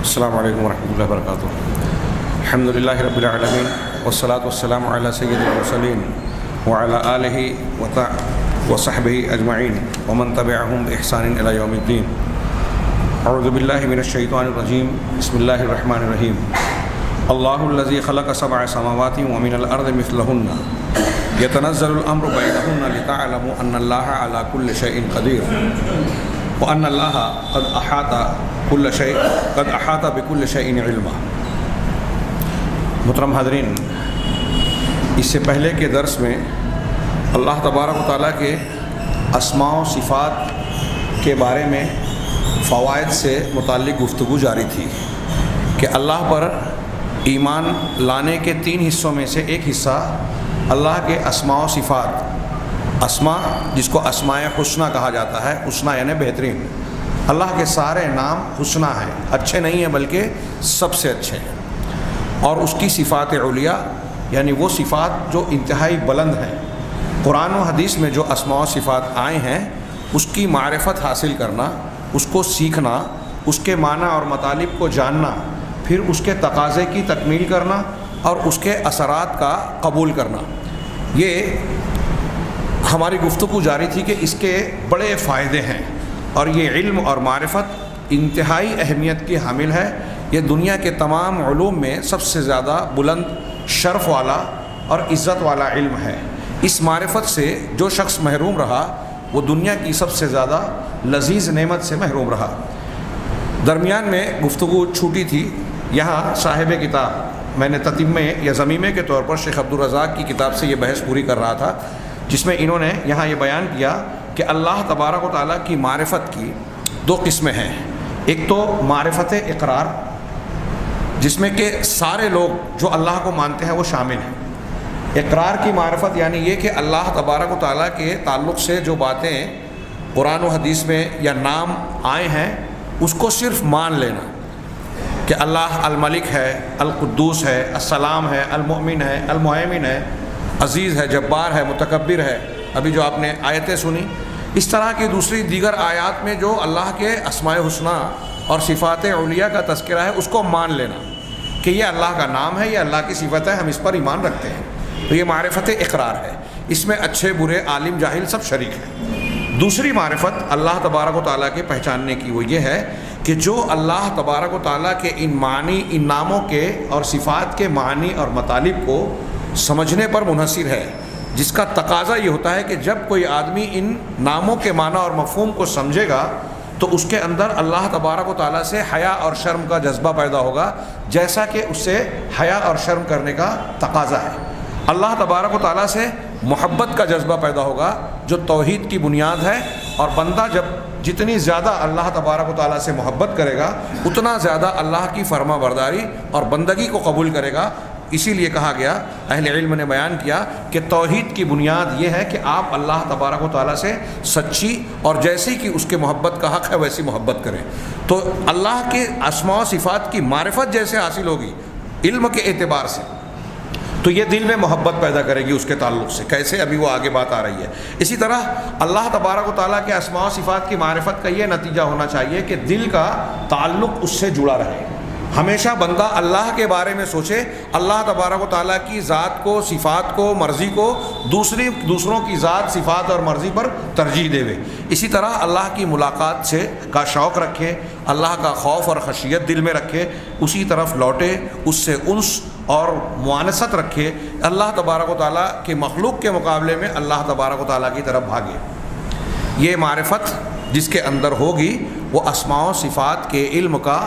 السلام علیکم ورحمۃ اللہ وبرکاتہ۔ الحمد للہ رب العالمین والصلاۃ والسلام علی سید المرسلین وعلی آلہ وصحبہ اجمعین ومن تبعہم بإحسان الی یوم الدین۔ اعوذ باللہ من الشیطان الرجیم، بسم اللہ الرحمن الرحیم۔ اللہ الذی خلق سبع سماوات ومن الارض مثلہن یتنزل الامر بینہن لتعلموا ان اللہ علی کل شیء قدیر وان اللہ قد احاط بکل شیء علما۔ محترم حاضرین، اس سے پہلے کے درس میں اللہ تبارک و تعالیٰ کے اسماء و صفات کے بارے میں فوائد سے متعلق گفتگو جاری تھی کہ اللہ پر ایمان لانے کے 3 حصوں میں سے ایک حصہ اللہ کے اسماء و صفات، اسماء جس کو اسماء حسنہ کہا جاتا ہے، حسنہ یعنی بہترین۔ اللہ کے سارے نام حسنہ ہیں، اچھے نہیں ہیں بلکہ سب سے اچھے ہیں۔ اور اس کی صفات علیٰ یعنی وہ صفات جو انتہائی بلند ہیں۔ قرآن و حدیث میں جو اسماء و صفات آئے ہیں اس کی معرفت حاصل کرنا، اس کو سیکھنا، اس کے معنی اور مطالب کو جاننا، پھر اس کے تقاضے کی تکمیل کرنا اور اس کے اثرات کا قبول کرنا، یہ ہماری گفتگو جاری تھی کہ اس کے بڑے فائدے ہیں اور یہ علم اور معرفت انتہائی اہمیت کی حامل ہے۔ یہ دنیا کے تمام علوم میں سب سے زیادہ بلند شرف والا اور عزت والا علم ہے۔ اس معرفت سے جو شخص محروم رہا وہ دنیا کی سب سے زیادہ لذیذ نعمت سے محروم رہا۔ درمیان میں گفتگو چھوٹی تھی، یہاں صاحب کتاب، میں نے تتمہ یا ضمیمے کے طور پر شیخ عبدالرزاق کی کتاب سے یہ بحث پوری کر رہا تھا، جس میں انہوں نے یہاں یہ بیان کیا کہ اللہ تبارک و تعالیٰ کی معرفت کی 2 قسمیں ہیں۔ ایک تو معرفت اقرار، جس میں کہ سارے لوگ جو اللہ کو مانتے ہیں وہ شامل ہیں۔ اقرار کی معرفت یعنی یہ کہ اللہ تبارک و تعالیٰ کے تعلق سے جو باتیں قرآن و حدیث میں یا نام آئے ہیں اس کو صرف مان لینا کہ اللہ الملک ہے، القدوس ہے، السلام ہے، المؤمن ہے، المہیمن ہے، عزیز ہے، جبار ہے، متکبر ہے۔ ابھی جو آپ نے آیتیں سنی، اس طرح کی دوسری دیگر آیات میں جو اللہ کے اسماء حسنہ اور صفات علیٰ کا تذکرہ ہے اس کو مان لینا کہ یہ اللہ کا نام ہے، یہ اللہ کی صفت ہے، ہم اس پر ایمان رکھتے ہیں، تو یہ معرفت اقرار ہے۔ اس میں اچھے برے عالم جاہل سب شریک ہیں۔ دوسری معرفت اللہ تبارک و تعالیٰ کے پہچاننے کی وہ یہ ہے کہ جو اللہ تبارک و تعالیٰ کے ان معنی، ان ناموں کے اور صفات کے معنی اور مطالب کو سمجھنے پر منحصر ہے، جس کا تقاضا یہ ہوتا ہے کہ جب کوئی آدمی ان ناموں کے معنی اور مفہوم کو سمجھے گا تو اس کے اندر اللہ تبارک و تعالیٰ سے حیا اور شرم کا جذبہ پیدا ہوگا، جیسا کہ اس سے حیا اور شرم کرنے کا تقاضا ہے۔ اللہ تبارک و تعالیٰ سے محبت کا جذبہ پیدا ہوگا جو توحید کی بنیاد ہے، اور بندہ جتنی زیادہ اللہ تبارک و تعالیٰ سے محبت کرے گا اتنا زیادہ اللہ کی فرما برداری اور بندگی کو قبول کرے گا۔ اسی لیے کہا گیا، اہل علم نے بیان کیا کہ توحید کی بنیاد یہ ہے کہ آپ اللہ تبارک و تعالیٰ سے سچی اور جیسی کہ اس کے محبت کا حق ہے ویسی محبت کریں۔ تو اللہ کے اسماء و صفات کی معرفت جیسے حاصل ہوگی علم کے اعتبار سے، تو یہ دل میں محبت پیدا کرے گی اس کے تعلق سے، کیسے ابھی وہ آگے بات آ رہی ہے۔ اسی طرح اللہ تبارک و تعالیٰ کے اسماء و صفات کی معرفت کا یہ نتیجہ ہونا چاہیے کہ دل کا تعلق اس سے جڑا رہے۔ ہمیشہ بندہ اللہ کے بارے میں سوچے، اللہ تبارک و تعالیٰ کی ذات کو، صفات کو، مرضی کو دوسروں کی ذات، صفات اور مرضی پر ترجیح دے۔ اسی طرح اللہ کی ملاقات سے کا شوق رکھے، اللہ کا خوف اور خشیت دل میں رکھے، اسی طرف لوٹے، اس سے انس اور موانست رکھے، اللہ تبارک و تعالیٰ کے مخلوق کے مقابلے میں اللہ تبارک و تعالیٰ کی طرف بھاگے۔ یہ معرفت جس کے اندر ہوگی وہ اسماء و صفات کے علم کا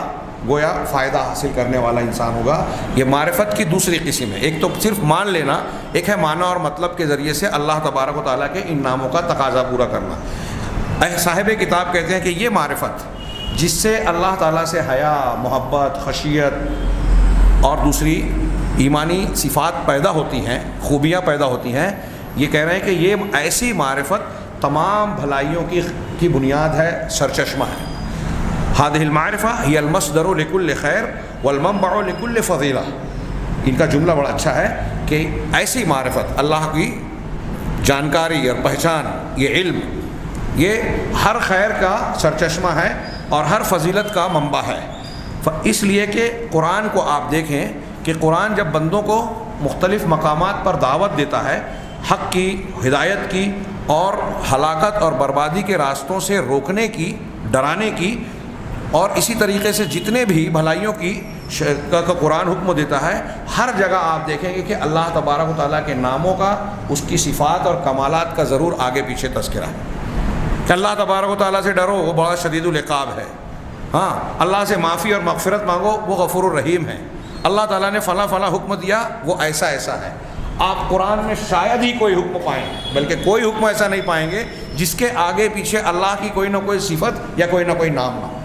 گویا فائدہ حاصل کرنے والا انسان ہوگا۔ یہ معرفت کی دوسری قسم ہے۔ ایک تو صرف مان لینا، ایک ہے معنی اور مطلب کے ذریعے سے اللہ تبارک و تعالیٰ کے ان ناموں کا تقاضا پورا کرنا۔ صاحب کتاب کہتے ہیں کہ یہ معرفت جس سے اللہ تعالیٰ سے حیا، محبت، خشیت اور دوسری ایمانی صفات پیدا ہوتی ہیں، خوبیاں پیدا ہوتی ہیں، یہ کہہ رہے ہیں کہ یہ ایسی معرفت تمام بھلائیوں کی بنیاد ہے، سرچشمہ ہے۔ هذه المعرفة هي المصدر لكل خیر والمنبع لكل فضیلہ۔ ان کا جملہ بڑا اچھا ہے کہ ایسی معرفت، اللہ کی جانکاری اور پہچان، یہ علم، یہ ہر خیر کا سرچشمہ ہے اور ہر فضیلت کا منبع ہے۔ اس لیے کہ قرآن کو آپ دیکھیں کہ قرآن جب بندوں کو مختلف مقامات پر دعوت دیتا ہے حق کی، ہدایت کی اور ہلاکت اور بربادی کے راستوں سے روکنے کی، ڈرانے کی، اور اسی طریقے سے جتنے بھی بھلائیوں کی کا قرآن حکم دیتا ہے، ہر جگہ آپ دیکھیں گے کہ اللہ تبارک و تعالیٰ کے ناموں کا، اس کی صفات اور کمالات کا ضرور آگے پیچھے تذکرہ ہے کہ اللہ تبارک و تعالیٰ سے ڈرو، وہ بڑا شدید العقاب ہے، ہاں اللہ سے معافی اور مغفرت مانگو، وہ غفور الرحیم ہے، اللہ تعالیٰ نے فلاں فلاں حکم دیا، وہ ایسا ایسا ہے۔ آپ قرآن میں شاید ہی کوئی حکم پائیں، بلکہ کوئی حکم ایسا نہیں پائیں گے جس کے آگے پیچھے اللہ کی کوئی نہ کوئی صفت یا کوئی نہ کوئی نام نہ ہو۔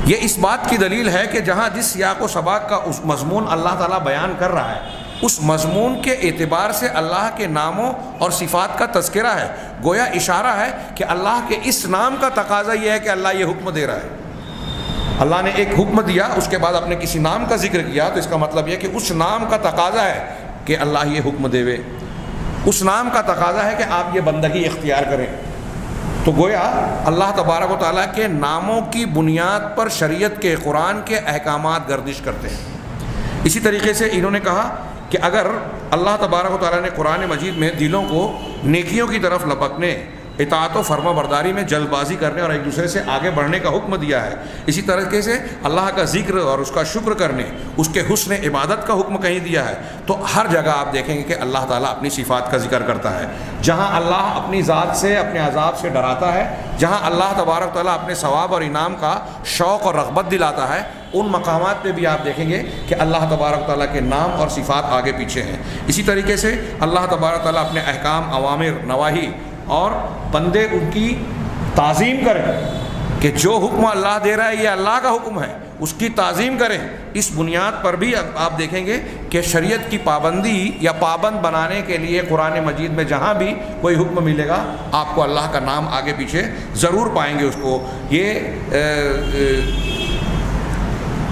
یہ اس بات کی دلیل ہے کہ جہاں جس سیاق و سباق کا اس مضمون اللہ تعالیٰ بیان کر رہا ہے، اس مضمون کے اعتبار سے اللہ کے ناموں اور صفات کا تذکرہ ہے، گویا اشارہ ہے کہ اللہ کے اس نام کا تقاضا یہ ہے کہ اللہ یہ حکم دے رہا ہے۔ اللہ نے ایک حکم دیا، اس کے بعد اپنے کسی نام کا ذکر کیا، تو اس کا مطلب یہ کہ اس نام کا تقاضا ہے کہ اللہ یہ حکم دے، اس نام کا تقاضا ہے کہ آپ یہ بندگی اختیار کریں۔ تو گویا اللہ تبارک و تعالیٰ کے ناموں کی بنیاد پر شریعت کے، قرآن کے احکامات گردش کرتے ہیں۔ اسی طریقے سے انہوں نے کہا کہ اگر اللہ تبارک و تعالیٰ نے قرآن مجید میں دلوں کو نیکیوں کی طرف لپکنے، اطاعت و فرما برداری میں جلد بازی کرنے اور ایک دوسرے سے آگے بڑھنے کا حکم دیا ہے، اسی طریقے سے اللہ کا ذکر اور اس کا شکر کرنے، اس کے حسن عبادت کا حکم کہیں دیا ہے، تو ہر جگہ آپ دیکھیں گے کہ اللہ تعالیٰ اپنی صفات کا ذکر کرتا ہے۔ جہاں اللہ اپنی ذات سے، اپنے عذاب سے ڈراتا ہے، جہاں اللہ تبارک تعالیٰ اپنے ثواب اور انعام کا شوق اور رغبت دلاتا ہے، ان مقامات پہ بھی آپ دیکھیں گے کہ اللہ تبارک تعالیٰ کے نام اور صفات آگے پیچھے ہیں۔ اسی طریقے سے اللہ تبارک تعالیٰ اپنے احکام، اوامر، نواہی اور بندے ان کی تعظیم کریں کہ جو حکم اللہ دے رہا ہے یہ اللہ کا حکم ہے، اس کی تعظیم کریں۔ اس بنیاد پر بھی آپ دیکھیں گے کہ شریعت کی پابندی یا پابند بنانے کے لیے قرآن مجید میں جہاں بھی کوئی حکم ملے گا آپ کو اللہ کا نام آگے پیچھے ضرور پائیں گے۔ اس کو یہ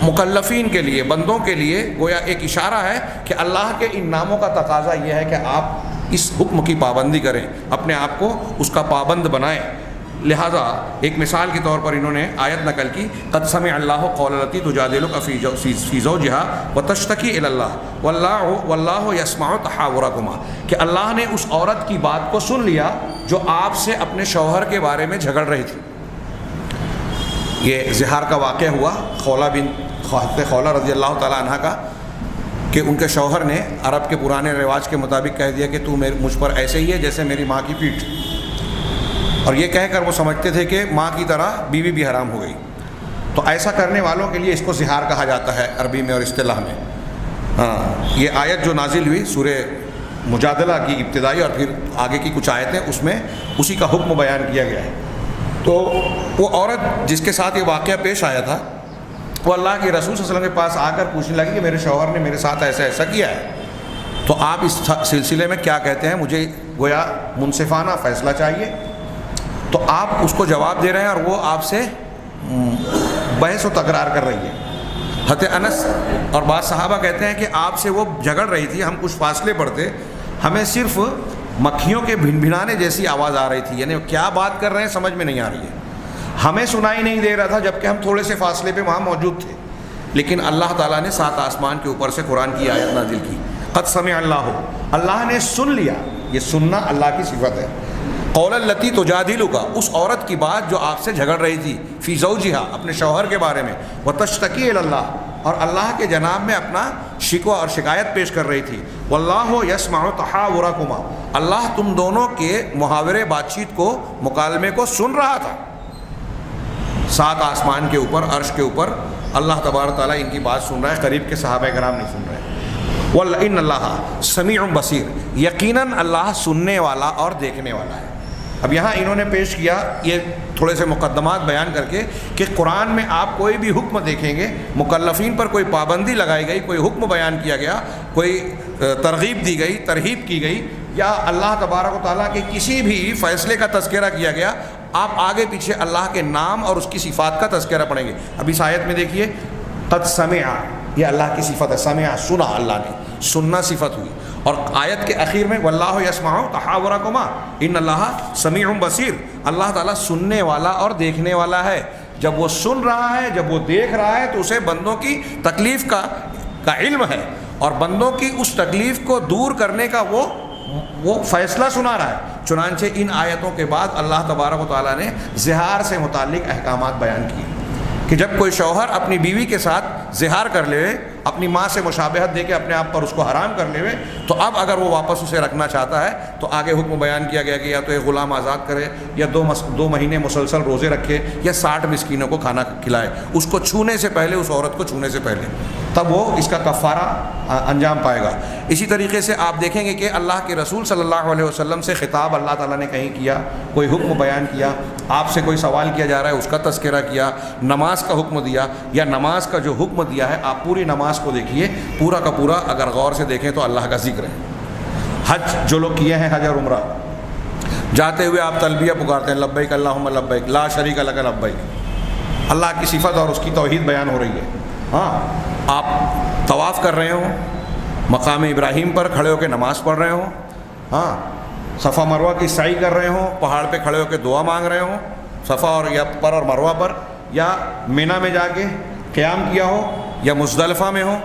مکلفین کے لیے، بندوں کے لیے گویا ایک اشارہ ہے کہ اللہ کے ان ناموں کا تقاضا یہ ہے کہ آپ اس حکم کی پابندی کریں، اپنے آپ کو اس کا پابند بنائیں۔ لہذا ایک مثال کے طور پر انہوں نے آیت نقل کی، قد سمع اللہ قول التی تجادلک فی زوجہا وتشتکی الی اللہ واللہ یسمع تحاورکما، کہ اللہ نے اس عورت کی بات کو سن لیا جو آپ سے اپنے شوہر کے بارے میں جھگڑ رہی تھی۔ یہ زہار کا واقعہ ہوا خولہ رضی اللہ تعالیٰ عنہ کا، کہ ان کے شوہر نے عرب کے پرانے رواج کے مطابق کہہ دیا کہ تو مجھ پر ایسے ہی ہے جیسے میری ماں کی پیٹھ، اور یہ کہہ کر وہ سمجھتے تھے کہ ماں کی طرح بیوی بھی حرام ہو گئی۔ تو ایسا کرنے والوں کے لیے اس کو زہار کہا جاتا ہے عربی میں اور اصطلاح میں۔ یہ آیت جو نازل ہوئی سورہ مجادلہ کی ابتدائی اور پھر آگے کی کچھ آیتیں، اس میں اسی کا حکم بیان کیا گیا ہے۔ تو وہ عورت جس کے ساتھ یہ واقعہ پیش آیا تھا، وہ اللہ کے رسول صلی اللہ علیہ وسلم کے پاس آ کر پوچھنے لگی کہ میرے شوہر نے میرے ساتھ ایسا ایسا کیا ہے، تو آپ اس سلسلے میں کیا کہتے ہیں؟ مجھے گویا منصفانہ فیصلہ چاہیے۔ تو آپ اس کو جواب دے رہے ہیں اور وہ آپ سے بحث و تکرار کر رہی ہے۔ حضرت انس اور بعض صحابہ کہتے ہیں کہ آپ سے وہ جھگڑ رہی تھی، ہم کچھ فاصلے پر تھے، ہمیں صرف مکھیوں کے بھنبھنانے جیسی آواز آ رہی تھی، یعنی کیا بات کر رہے ہیں سمجھ میں نہیں آ رہی ہے، ہمیں سنائی نہیں دے رہا تھا جبکہ ہم تھوڑے سے فاصلے پہ وہاں موجود تھے۔ لیکن اللہ تعالیٰ نے 7 آسمان کے اوپر سے قرآن کی آیت نازل کی، قد سمع اللہ، اللہ نے سن لیا، یہ سننا اللہ کی صفت ہے، قول التی تجادلک، اس عورت کی بات جو آپ سے جھگڑ رہی تھی، فی زوجہا، اپنے شوہر کے بارے میں، وتشتکی الی اللہ، اور اللہ کے جناب میں اپنا شکوہ اور شکایت پیش کر رہی تھی، واللہ یسمع تحاورکما، اللہ تم دونوں کے محاورے بات چیت کو، مکالمے کو سن رہا تھا۔ 7 آسمان کے اوپر، عرش کے اوپر اللہ تبارک تعالیٰ ان کی بات سن رہا ہے، قریب کے صحابہ کرام نہیں سن رہے۔ وَإِنَّ اللَّهَ سَمِيعٌ بَصِيرٌ، یقیناً اللہ سننے والا اور دیکھنے والا ہے۔ اب یہاں انہوں نے پیش کیا یہ تھوڑے سے مقدمات بیان کر کے کہ قرآن میں آپ کوئی بھی حکم دیکھیں گے، مکلفین پر کوئی پابندی لگائی گئی، کوئی حکم بیان کیا گیا، کوئی ترغیب دی گئی، ترہیب کی گئی، یا اللہ تبارک و تعالیٰ کے کسی بھی فیصلے کا تذکرہ کیا گیا، آپ آگے پیچھے اللہ کے نام اور اس کی صفات کا تذکرہ پڑھیں گے۔ اب اس آیت میں دیکھیے، قد سمع، یہ اللہ کی صفت ہے، سمع سنا، اللہ نے سننا صفت ہوئی، اور آیت کے اخیر میں واللہ یسمع تحاورکما ان اللہ سمیع بصیر، اللہ تعالیٰ سننے والا اور دیکھنے والا ہے۔ جب وہ سن رہا ہے، جب وہ دیکھ رہا ہے تو اسے بندوں کی تکلیف کا علم ہے، اور بندوں کی اس تکلیف کو دور کرنے کا وہ فیصلہ سنا رہا ہے۔ چنانچہ ان آیتوں کے بعد اللہ تبارک و تعالیٰ نے زہار سے متعلق احکامات بیان کیے کہ جب کوئی شوہر اپنی بیوی کے ساتھ زہار کر لے، اپنی ماں سے مشابہت دے کے اپنے آپ پر اس کو حرام کر لے، تو اب اگر وہ واپس اسے رکھنا چاہتا ہے تو آگے حکم بیان کیا گیا کہ یا تو ایک غلام آزاد کرے، یا 2 مہینے مسلسل روزے رکھے، یا 60 مسکینوں کو کھانا کھلائے، اس کو چھونے سے پہلے، اس عورت کو چھونے سے پہلے، تب وہ اس کا کفارہ انجام پائے گا۔ اسی طریقے سے آپ دیکھیں گے کہ اللہ کے رسول صلی اللہ علیہ وسلم سے خطاب اللہ تعالیٰ نے کہیں کیا، کوئی حکم بیان کیا، آپ سے کوئی سوال کیا جا رہا ہے اس کا تذکرہ کیا، نماز کا حکم دیا، یا نماز کا جو حکم دیا ہے آپ پوری نماز کو دیکھیے، پورا کا پورا اگر غور سے دیکھیں تو اللہ کا ذکر ہے۔ حج جو لوگ کیے ہیں، حج اور عمرہ، جاتے ہوئے آپ تلبیہ پکارتے ہیں، لبیک اللہم لبیک لا شریک لک لبیک، اللہ کی صفت اور اس کی توحید بیان ہو رہی ہے۔ ہاں، آپ طواف کر رہے ہوں، مقام ابراہیم پر کھڑے ہو کے نماز پڑھ رہے ہوں، ہاں، صفا مروہ کی سعی کر رہے ہوں، پہاڑ پہ کھڑے ہو کے دعا مانگ رہے ہوں، صفا اور مروہ پر، یا مینا میں جا کے قیام کیا ہو، یا مزدلفہ میں ہو،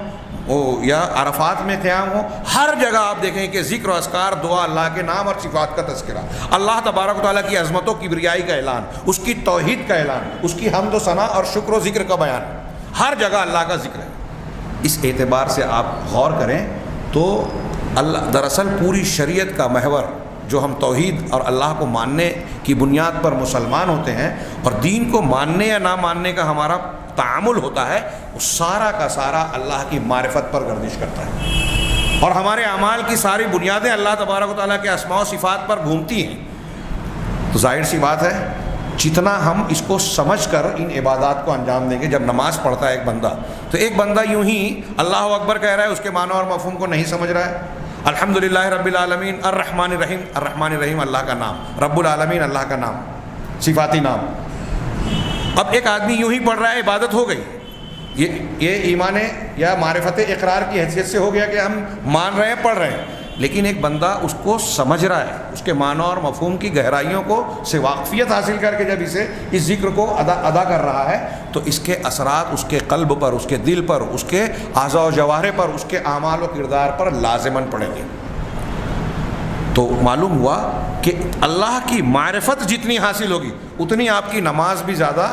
یا عرفات میں قیام ہو، ہر جگہ آپ دیکھیں کہ ذکر و اذکار، دعا، اللہ کے نام اور صفات کا تذکرہ، اللہ تبارک و تعالیٰ کی عظمت و کبریائی کا اعلان، اس کی توحید کا اعلان، اس کی حمد و ثنا اور شکر و ذکر کا بیان، ہر جگہ اللہ کا ذکر ہے۔ اس اعتبار سے آپ غور کریں تو اللہ دراصل پوری شریعت کا محور، جو ہم توحید اور اللہ کو ماننے کی بنیاد پر مسلمان ہوتے ہیں، اور دین کو ماننے یا نہ ماننے کا ہمارا تعامل ہوتا ہے، وہ سارا کا سارا اللہ کی معرفت پر گردش کرتا ہے، اور ہمارے اعمال کی ساری بنیادیں اللہ تبارک و تعالیٰ کے اسماء و صفات پر گھومتی ہیں۔ تو ظاہر سی بات ہے جتنا ہم اس کو سمجھ کر ان عبادات کو انجام دیں گے، جب نماز پڑھتا ہے ایک بندہ، تو ایک بندہ یوں ہی اللہ اکبر کہہ رہا ہے، اس کے معنی اور مفہوم کو نہیں سمجھ رہا ہے، الحمدللہ رب العالمین الرحمن الرحیم، الرحمن الرحیم اللہ کا نام، رب العالمین اللہ کا نام، صفاتی نام۔ اب ایک آدمی یوں ہی پڑھ رہا ہے، عبادت ہو گئی، یہ ایمان یا معرفت اقرار کی حیثیت سے ہو گیا کہ ہم مان رہے ہیں، پڑھ رہے ہیں، لیکن ایک بندہ اس کو سمجھ رہا ہے، اس کے معنی اور مفہوم کی گہرائیوں کو سے واقفیت حاصل کر کے جب اس ذکر کو ادا کر رہا ہے، تو اس کے اثرات اس کے قلب پر، اس کے دل پر، اس کے اعضاء و جوارح پر، اس کے اعمال و کردار پر لازماً پڑیں گے۔ تو معلوم ہوا کہ اللہ کی معرفت جتنی حاصل ہوگی اتنی آپ کی نماز بھی زیادہ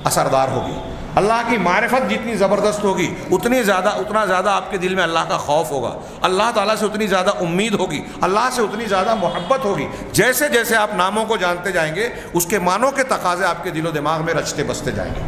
اثردار ہوگی، اللہ کی معرفت جتنی زبردست ہوگی اتنا زیادہ آپ کے دل میں اللہ کا خوف ہوگا، اللہ تعالیٰ سے اتنی زیادہ امید ہوگی، اللہ سے اتنی زیادہ محبت ہوگی۔ جیسے جیسے آپ ناموں کو جانتے جائیں گے، اس کے معنوں کے تقاضے آپ کے دل و دماغ میں رچتے بستے جائیں گے۔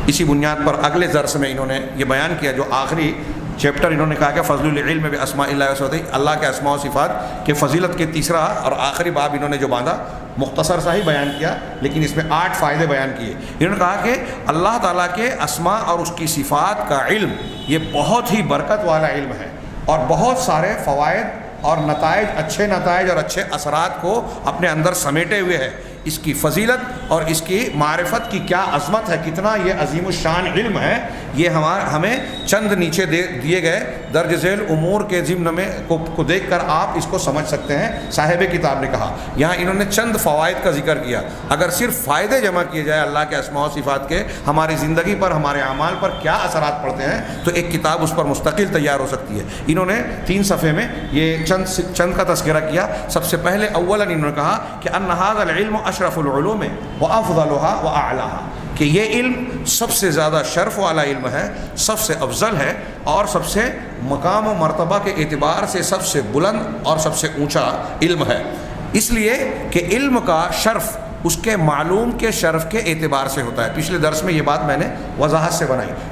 اسی بنیاد پر اگلے درس میں انہوں نے یہ بیان کیا، جو آخری چیپٹر انہوں نے کہا کہ فضل العلم باسماء اللہ وصفاتہ، اللہ کے اسماء و صفات کے فضیلت کے تیسرا اور آخری باب انہوں نے جو باندھا، مختصر سا ہی بیان کیا، لیکن اس میں 8 فائدے بیان کیے۔ انہوں نے کہا کہ اللہ تعالیٰ کے اسماء اور اس کی صفات کا علم یہ بہت ہی برکت والا علم ہے، اور بہت سارے فوائد اور نتائج، اچھے نتائج اور اچھے اثرات کو اپنے اندر سمیٹے ہوئے ہے۔ اس کی فضیلت اور اس کی معرفت کی کیا عظمت ہے، کتنا یہ عظیم الشان علم ہے، یہ ہمیں چند نیچے دیے گئے درج ذیل امور کے ضمن میں کو دیکھ کر آپ اس کو سمجھ سکتے ہیں۔ صاحب کتاب نے کہا، یہاں انہوں نے چند فوائد کا ذکر کیا، اگر صرف فائدے جمع کیے جائے اللہ کے اسماء و صفات کے، ہماری زندگی پر، ہمارے اعمال پر کیا اثرات پڑتے ہیں، تو ایک کتاب اس پر مستقل تیار ہو سکتی ہے۔ انہوں نے 3 صفحے میں یہ چند کا تذکرہ کیا۔ سب سے پہلے اولا انہوں نے کہا کہ ان ھذا العلم اشرف العلوم وافضلها واعلاها، کہ یہ علم سب سے زیادہ شرف والا علم ہے، سب سے افضل ہے، اور سب سے مقام و مرتبہ کے اعتبار سے سب سے بلند اور سب سے اونچا علم ہے، اس لیے کہ علم کا شرف اس کے معلوم کے شرف کے اعتبار سے ہوتا ہے۔ پچھلے درس میں یہ بات میں نے وضاحت سے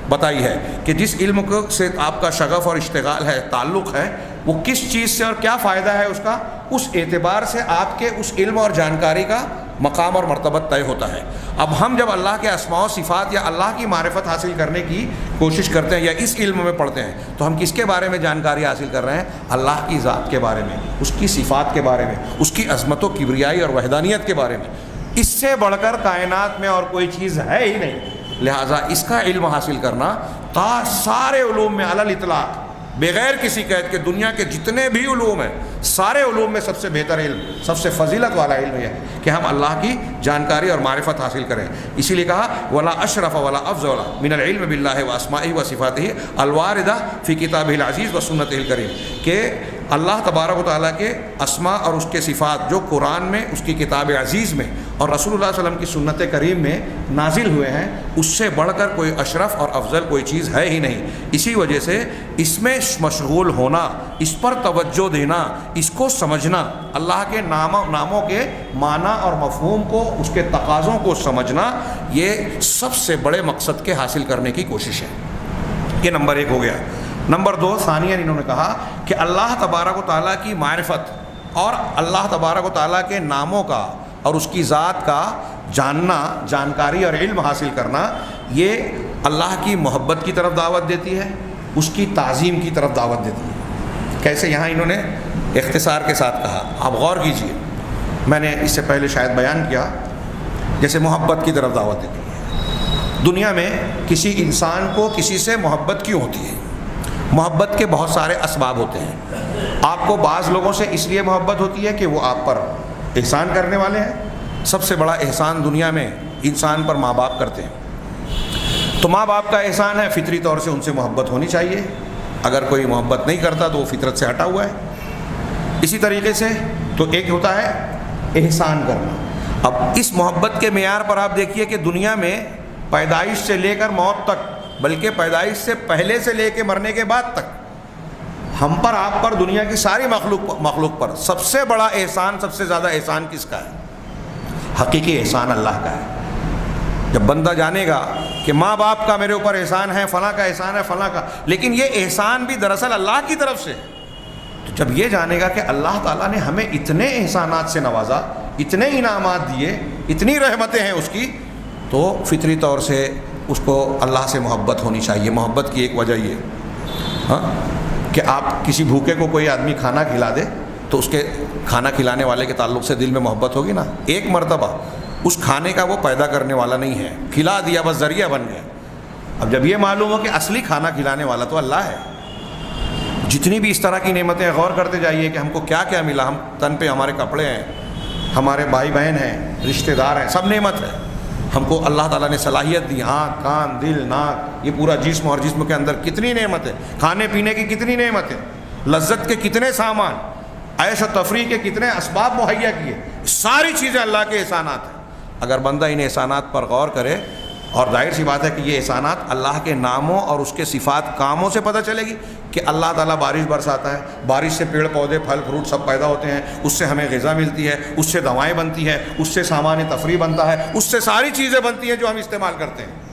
بتائی ہے کہ جس علم سے آپ کا شغف اور اشتغال ہے، تعلق ہے، وہ کس چیز سے اور کیا فائدہ ہے اس کا، اس اعتبار سے آپ کے اس علم اور جانکاری کا مقام اور مرتبہ طے ہوتا ہے۔ اب ہم جب اللہ کے اسماء و صفات یا اللہ کی معرفت حاصل کرنے کی کوشش کرتے ہیں یا اس علم میں پڑھتے ہیں، تو ہم کس کے بارے میں جانکاری حاصل کر رہے ہیں؟ اللہ کی ذات کے بارے میں، اس کی صفات کے بارے میں، اس کی عظمت و کبریائی اور وحدانیت کے بارے میں۔ اس سے بڑھ کر کائنات میں اور کوئی چیز ہے ہی نہیں، لہٰذا اس کا علم حاصل کرنا سارے علوم میں علی الاطلاق، بغیر کسی قید کے، دنیا کے جتنے بھی علوم ہیں سارے علوم میں سب سے بہتر علم، سب سے فضیلت والا علم یہ ہے کہ ہم اللہ کی جانکاری اور معرفت حاصل کریں. اسی لیے کہا ولا اشرف ولا افضل من العلم باللہ واسمائہ وصفاتہ الواردہ فی کتابہ العزیز و سنتہ الکریم، کہ اللہ تبارک و تعالیٰ کے اسماء اور اس کے صفات جو قرآن میں، اس کی کتاب عزیز میں اور رسول اللہ صلی اللہ علیہ وسلم کی سنت کریم میں نازل ہوئے ہیں، اس سے بڑھ کر کوئی اشرف اور افضل کوئی چیز ہے ہی نہیں. اسی وجہ سے اس میں مشغول ہونا، اس پر توجہ دینا، اس کو سمجھنا، اللہ کے ناموں کے معنی اور مفہوم کو، اس کے تقاضوں کو سمجھنا، یہ سب سے بڑے مقصد کے حاصل کرنے کی کوشش ہے. یہ نمبر 1 ہو گیا. نمبر 2 ثانیاً انہوں نے کہا کہ اللہ تبارک و تعالیٰ کی معرفت اور اللہ تبارک و تعالیٰ کے ناموں کا اور اس کی ذات کا جاننا، جانکاری اور علم حاصل کرنا، یہ اللہ کی محبت کی طرف دعوت دیتی ہے، اس کی تعظیم کی طرف دعوت دیتی ہے. کیسے؟ یہاں انہوں نے اختصار کے ساتھ کہا، آپ غور کیجئے، میں نے اس سے پہلے شاید بیان کیا، جیسے محبت کی طرف دعوت دیتی ہے. دنیا میں کسی انسان کو کسی سے محبت کیوں ہوتی ہے؟ محبت کے بہت سارے اسباب ہوتے ہیں. آپ کو بعض لوگوں سے اس لیے محبت ہوتی ہے کہ وہ آپ پر احسان کرنے والے ہیں. سب سے بڑا احسان دنیا میں انسان پر ماں باپ کرتے ہیں، تو ماں باپ کا احسان ہے، فطری طور سے ان سے محبت ہونی چاہیے. اگر کوئی محبت نہیں کرتا تو وہ فطرت سے ہٹا ہوا ہے. اسی طریقے سے تو ایک ہوتا ہے احسان کرنا. اب اس محبت کے معیار پر آپ دیکھیے کہ دنیا میں پیدائش سے لے کر موت تک، بلکہ پیدائش سے پہلے سے لے کے مرنے کے بعد تک، ہم پر، آپ پر، دنیا کی ساری مخلوق پر سب سے بڑا احسان، سب سے زیادہ احسان کس کا ہے؟ حقیقی احسان اللہ کا ہے. جب بندہ جانے گا کہ ماں باپ کا میرے اوپر احسان ہے، فلاں کا احسان ہے، فلاں کا، لیکن یہ احسان بھی دراصل اللہ کی طرف سے، تو جب یہ جانے گا کہ اللہ تعالیٰ نے ہمیں اتنے احسانات سے نوازا، اتنے انعامات دیے، اتنی رحمتیں ہیں اس کی، تو فطری طور سے اس کو اللہ سے محبت ہونی چاہیے. محبت کی ایک وجہ یہ کہ آپ کسی بھوکے کو کوئی آدمی کھانا کھلا دے تو اس کے کھانا کھلانے والے کے تعلق سے دل میں محبت ہوگی نا. ایک مرتبہ اس کھانے کا وہ پیدا کرنے والا نہیں ہے، کھلا دیا، بس ذریعہ بن گیا. اب جب یہ معلوم ہو کہ اصلی کھانا کھلانے والا تو اللہ ہے. جتنی بھی اس طرح کی نعمتیں، غور کرتے جائیے کہ ہم کو کیا کیا ملا. ہم تن پہ ہمارے کپڑے ہیں، ہمارے بھائی بہن ہیں، رشتہ دار ہیں، سب نعمت ہے. ہم کو اللہ تعالیٰ نے صلاحیت دی، آنکھ، کان، دل، ناک، یہ پورا جسم، اور جسم کے اندر کتنی نعمت ہے، کھانے پینے کی کتنی نعمت ہے، لذت کے کتنے سامان، عیش و تفریح کے کتنے اسباب مہیا کیے. ساری چیزیں اللہ کے احسانات ہیں. اگر بندہ ان احسانات پر غور کرے، اور ظاہر سی بات ہے کہ یہ احسانات اللہ کے ناموں اور اس کے صفات، کاموں سے پتہ چلے گی کہ اللہ تعالیٰ بارش برساتا ہے، بارش سے پیڑ پودے، پھل فروٹ سب پیدا ہوتے ہیں، اس سے ہمیں غذا ملتی ہے، اس سے دوائیں بنتی ہیں، اس سے سامان تفریح بنتا ہے، اس سے ساری چیزیں بنتی ہیں جو ہم استعمال کرتے ہیں.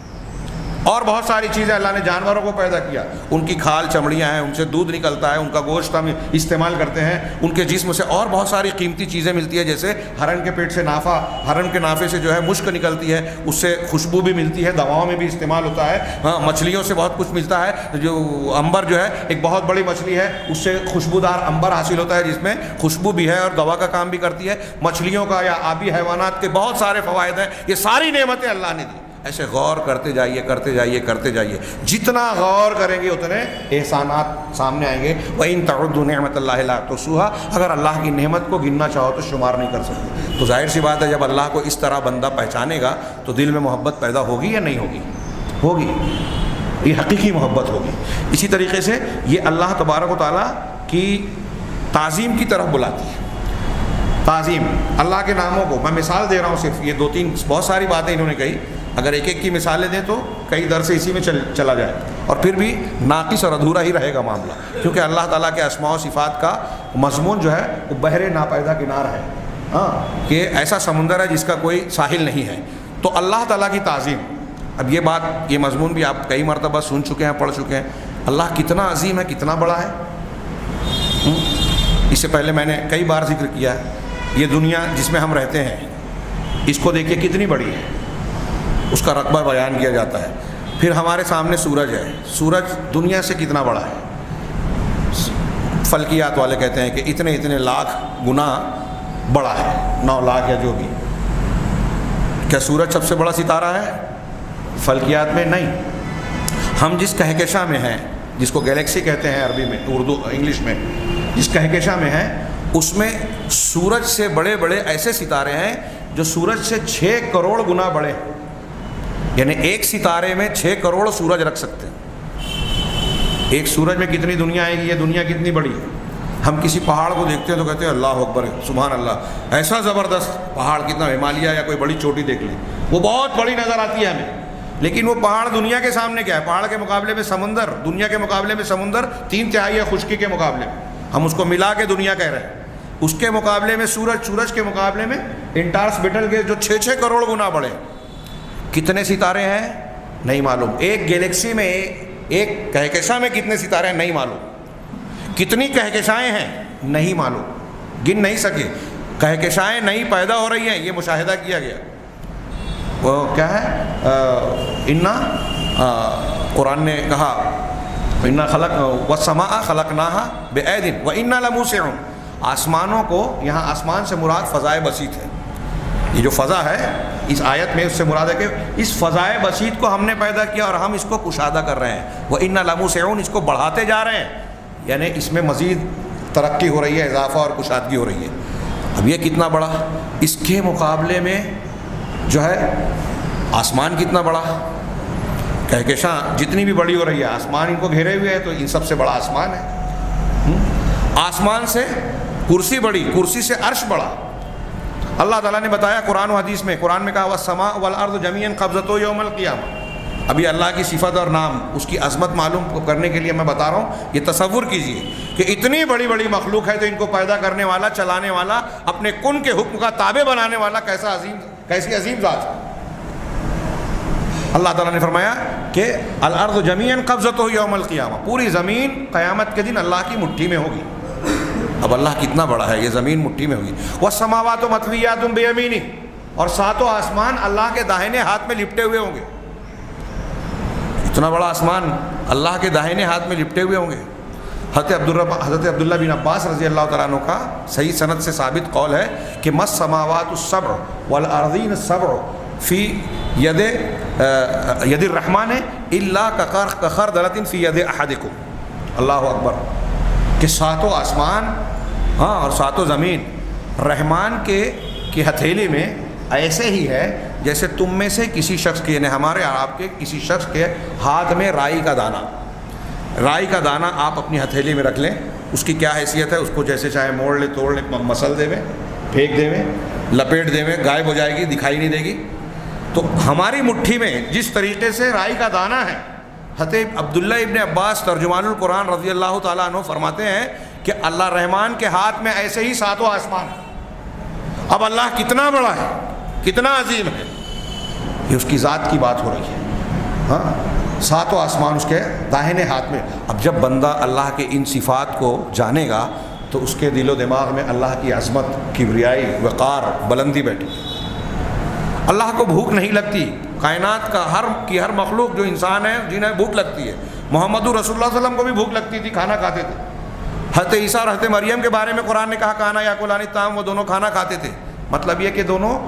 اور بہت ساری چیزیں اللہ نے جانوروں کو پیدا کیا، ان کی کھال چمڑیاں ہیں، ان سے دودھ نکلتا ہے، ان کا گوشت ہم استعمال کرتے ہیں، ان کے جسم سے اور بہت ساری قیمتی چیزیں ملتی ہیں، جیسے ہرن کے پیٹ سے نافع، ہرن کے نافے سے جو ہے مشک نکلتی ہے، اس سے خوشبو بھی ملتی ہے، دواؤں میں بھی استعمال ہوتا ہے. ہاں، مچھلیوں سے بہت کچھ ملتا ہے. جو عنبر جو ہے ایک بہت بڑی مچھلی ہے، اس سے خوشبودار عنبر حاصل ہوتا ہے، جس میں خوشبو بھی ہے اور دوا کا کام بھی کرتی ہے. مچھلیوں کا یا آبی حیوانات کے بہت سارے فوائد ہیں. یہ ساری نعمتیں اللہ نے دی. ایسے غور کرتے جائیے، کرتے جائیے، کرتے جائیے. جتنا غور کریں گے اتنے احسانات سامنے آئیں گے. وَإِن تَعُدُّوا نِعْمَةَ اللَّهِ لَا تُحْصُوهَا، اگر اللہ کی نعمت کو گننا چاہو تو شمار نہیں کر سکتے. تو ظاہر سی بات ہے جب اللہ کو اس طرح بندہ پہچانے گا تو دل میں محبت پیدا ہوگی یا نہیں ہوگی؟ ہوگی. یہ حقیقی محبت ہوگی. اسی طریقے سے یہ اللہ تبارک و تعالیٰ کی تعظیم کی طرف بلاتی ہے. تعظیم اللہ کے ناموں کو، میں مثال دے رہا ہوں صرف، یہ 2-3 بہت ساری باتیں انہوں نے کہی. اگر ایک ایک کی مثالیں دیں تو کئی درس اسی میں چلا جائے، اور پھر بھی ناقص اور ادھورا ہی رہے گا معاملہ، کیونکہ اللہ تعالیٰ کے اسماء و صفات کا مضمون جو ہے وہ بحر ناپیدا کنار ہے. ہاں، کہ ایسا سمندر ہے جس کا کوئی ساحل نہیں ہے. تو اللہ تعالیٰ کی تعظیم، اب یہ بات، یہ مضمون بھی آپ کئی مرتبہ سن چکے ہیں، پڑھ چکے ہیں. اللہ کتنا عظیم ہے، کتنا بڑا ہے. اس سے پہلے میں نے کئی بار ذکر کیا ہے، یہ دنیا جس میں ہم رہتے ہیں، اس کو دیکھیے کتنی بڑی ہے، اس کا رقبہ بیان کیا جاتا ہے. پھر ہمارے سامنے سورج ہے، سورج دنیا سے کتنا بڑا ہے. فلکیات والے کہتے ہیں کہ اتنے اتنے لاکھ گنا بڑا ہے، 9 لاکھ یا جو بھی. کیا سورج سب سے بڑا ستارہ ہے؟ فلکیات میں نہیں. ہم جس کہکشاں میں ہیں، جس کو گیلیکسی کہتے ہیں عربی میں، اردو انگلش میں، جس کہکشاں میں ہیں، اس میں سورج سے بڑے بڑے ایسے ستارے ہیں جو سورج سے 6 کروڑ گنا بڑے ہیں، یعنی ایک ستارے میں 6 کروڑ سورج رکھ سکتے ہیں۔ ایک سورج میں کتنی دنیا آئے گی، یہ دنیا کتنی بڑی ہے۔ ہم کسی پہاڑ کو دیکھتے ہیں تو کہتے ہیں اللہ اکبر سبحان اللہ، ایسا زبردست پہاڑ، کتنا ہمالیہ یا کوئی بڑی چوٹی دیکھ لیں وہ بہت بڑی نظر آتی ہے ہمیں، لیکن وہ پہاڑ دنیا کے سامنے کیا ہے؟ پہاڑ کے مقابلے میں سمندر، دنیا کے مقابلے میں سمندر 3/4 ہے خشکی کے مقابلے میں، ہم اس کو ملا کے دنیا کہہ رہے ہیں۔ اس کے مقابلے میں سورج کے مقابلے میں انٹارس بٹل کے جو 6 کروڑ گنا بڑے۔ کتنے ستارے ہیں نہیں معلوم، ایک گیلیکسی میں ایک کہکشاں میں کتنے ستارے ہیں نہیں معلوم، کتنی کہکشائیں ہیں نہیں معلوم، گن نہیں سکے۔ کہکشائیں نئی پیدا ہو رہی ہیں، یہ مشاہدہ کیا گیا۔ وہ کیا ہے؟ قرآن نے کہا انا خلق والسماء خلقناها بأید وإنا لموسعون، آسمانوں کو، یہاں آسمان سے مراد فضائے بسیط ہے۔ یہ جو فضا ہے اس آیت میں اس سے مراد ہے کہ اس فضائے بسیط کو ہم نے پیدا کیا اور ہم اس کو کشادہ کر رہے ہیں، وإنا لموسعون، اس کو بڑھاتے جا رہے ہیں، یعنی اس میں مزید ترقی ہو رہی ہے، اضافہ اور کشادگی ہو رہی ہے۔ اب یہ کتنا بڑا، اس کے مقابلے میں جو ہے آسمان کتنا بڑا، کہکشاں جتنی بھی بڑی ہو رہی ہے، آسمان ان کو گھیرے ہوئے ہے، تو ان سب سے بڑا آسمان ہے۔ آسمان سے کرسی بڑی، کرسی سے عرش بڑا۔ اللہ تعالیٰ نے بتایا قرآن و حدیث میں، قرآن میں کہا والسماء والارض جميعا قبضته یوم القیامہ۔ ابھی اللہ کی صفت اور نام، اس کی عظمت معلوم کرنے کے لیے میں بتا رہا ہوں، یہ تصور کیجئے کہ اتنی بڑی بڑی مخلوق ہے تو ان کو پیدا کرنے والا، چلانے والا، اپنے کن کے حکم کا تابع بنانے والا کیسی عظیم ذات ہے۔ اللہ تعالیٰ نے فرمایا کہ الارض جميعا قبضته یوم القیامہ، پوری زمین قیامت کے دن اللہ کی مٹھی میں ہوگی۔ اب اللہ کتنا بڑا ہے، یہ زمین مٹھی میں ہوگی۔ والسماوات مطویات بیمینہ، اور 7 آسمان اللہ کے داہنے ہاتھ میں لپٹے ہوئے ہوں گے۔ اتنا بڑا آسمان اللہ کے داہنے ہاتھ میں لپٹے ہوئے ہوں گے۔ حضرت عبداللہ بن عباس رضی اللہ تعالیٰ عنہ کا صحیح سند سے ثابت قول ہے کہ مس السماوات السبع والارضین السبع فی ید الرحمن الا کخردلۃ فی ید احدکم۔ اللہ اکبر، کہ 7 آسمان اور 7 زمین رحمان کی ہتھیلی میں ایسے ہی ہے جیسے تم میں سے کسی شخص کے، یعنی ہمارے آپ کے کسی شخص کے ہاتھ میں رائی کا دانہ آپ اپنی ہتھیلی میں رکھ لیں، اس کی کیا حیثیت ہے، اس کو جیسے چاہے موڑ لے، توڑ لے، مسل دے میں، پھینک دے میں، لپیٹ دے میں، غائب ہو جائے گی، دکھائی نہیں دے گی۔ تو ہماری مٹھی میں جس طریقے سے رائی کا دانہ ہے، حضرت عبداللہ ابن عباس ترجمان القرآن رضی اللہ تعالیٰ عنہ فرماتے ہیں کہ اللہ رحمان کے ہاتھ میں ایسے ہی 7 آسمان ہیں۔ اب اللہ کتنا بڑا ہے، کتنا عظیم ہے، یہ اس کی ذات کی بات ہو رہی ہے۔ ہاں، 7 آسمان اس کے داہنے ہاتھ میں۔ اب جب بندہ اللہ کے ان صفات کو جانے گا تو اس کے دل و دماغ میں اللہ کی عظمت، کبریائی، وقار، بلندی بیٹھی۔ اللہ کو بھوک نہیں لگتی، کائنات کا ہر مخلوق جو انسان ہے جنہیں بھوک لگتی ہے۔ محمد رسول اللہ صلی اللہ علیہ وسلم کو بھی بھوک لگتی تھی، کھانا کھاتے تھے۔ حضرت عیسیٰ اور حضرت مریم کے بارے میں قرآن نے کہا کانا یاکلان الطعام، وہ دونوں کھانا کھاتے تھے۔ مطلب یہ کہ دونوں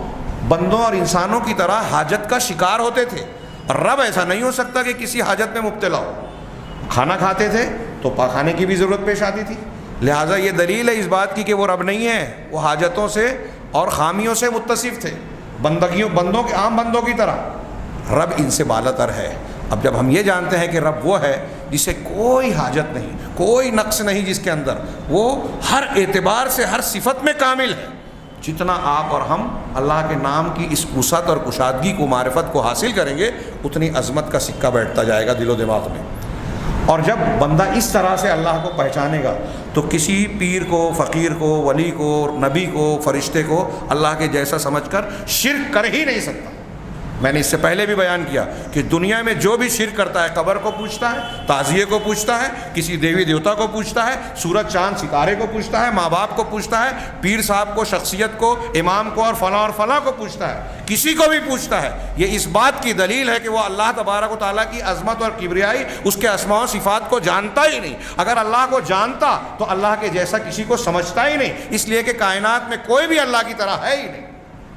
بندوں اور انسانوں کی طرح حاجت کا شکار ہوتے تھے، اور رب ایسا نہیں ہو سکتا کہ کسی حاجت میں مبتلا ہو۔ کھانا کھاتے تھے تو پاخانے کی بھی ضرورت پیش آتی تھی، لہٰذا یہ دلیل ہے اس بات کی کہ وہ رب نہیں ہے، وہ حاجتوں سے اور خامیوں سے متصف تھے، عام بندوں کی طرح۔ رب ان سے بالا تر ہے۔ اب جب ہم یہ جانتے ہیں کہ رب وہ ہے جسے کوئی حاجت نہیں، کوئی نقص نہیں جس کے اندر، وہ ہر اعتبار سے ہر صفت میں کامل ہے، جتنا آپ اور ہم اللہ کے نام کی اس وسعت اور کشادگی کو، معرفت کو حاصل کریں گے، اتنی عظمت کا سکہ بیٹھتا جائے گا دل و دماغ میں۔ اور جب بندہ اس طرح سے اللہ کو پہچانے گا تو کسی پیر کو، فقیر کو، ولی کو، نبی کو، فرشتے کو اللہ کے جیسا سمجھ کر شرک کر ہی نہیں سکتا۔ میں نے اس سے پہلے بھی بیان کیا کہ دنیا میں جو بھی شرک کرتا ہے، قبر کو پوچھتا ہے، تعزیے کو پوچھتا ہے، کسی دیوی دیوتا کو پوچھتا ہے، سورج چاند ستارے کو پوچھتا ہے، ماں باپ کو پوچھتا ہے، پیر صاحب کو، شخصیت کو، امام کو اور فلاں کو پوچھتا ہے، کسی کو بھی پوچھتا ہے، یہ اس بات کی دلیل ہے کہ وہ اللہ تبارک و تعالیٰ کی عظمت اور کبریائی، اس کے اسماء و صفات کو جانتا ہی نہیں۔ اگر اللہ کو جانتا تو اللہ کے جیسا کسی کو سمجھتا ہی نہیں، اس لیے کہ کائنات میں کوئی بھی اللہ کی طرح ہے ہی نہیں،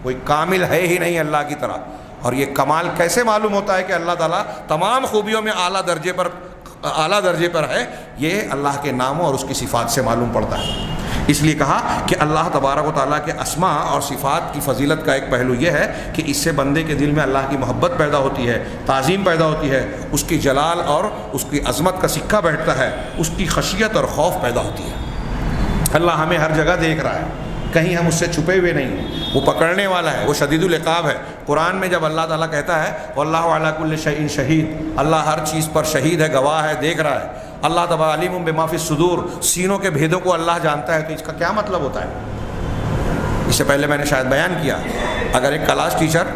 کوئی کامل ہے ہی نہیں اللہ کی طرح۔ اور یہ کمال کیسے معلوم ہوتا ہے کہ اللہ تعالیٰ تمام خوبیوں میں اعلیٰ درجے پر ہے؟ یہ اللہ کے ناموں اور اس کی صفات سے معلوم پڑتا ہے۔ اس لیے کہا کہ اللہ تبارک و تعالیٰ کے اسماء اور صفات کی فضیلت کا ایک پہلو یہ ہے کہ اس سے بندے کے دل میں اللہ کی محبت پیدا ہوتی ہے، تعظیم پیدا ہوتی ہے، اس کی جلال اور اس کی عظمت کا سکہ بیٹھتا ہے، اس کی خشیت اور خوف پیدا ہوتی ہے۔ اللہ ہمیں ہر جگہ دیکھ رہا ہے، کہیں ہم اس سے چھپے ہوئے نہیں ہیں، وہ پکڑنے والا ہے، وہ شدید العقاب ہے۔ قرآن میں جب اللہ تعالیٰ کہتا ہے واللہ علی کل شیء شہید، اللہ ہر چیز پر شہید ہے، گواہ ہے، دیکھ رہا ہے۔ اللہ تبارک علیم بما فی الصدور، سینوں کے بھیدوں کو اللہ جانتا ہے، تو اس کا کیا مطلب ہوتا ہے؟ اس سے پہلے میں نے شاید بیان کیا، اگر ایک کلاس ٹیچر،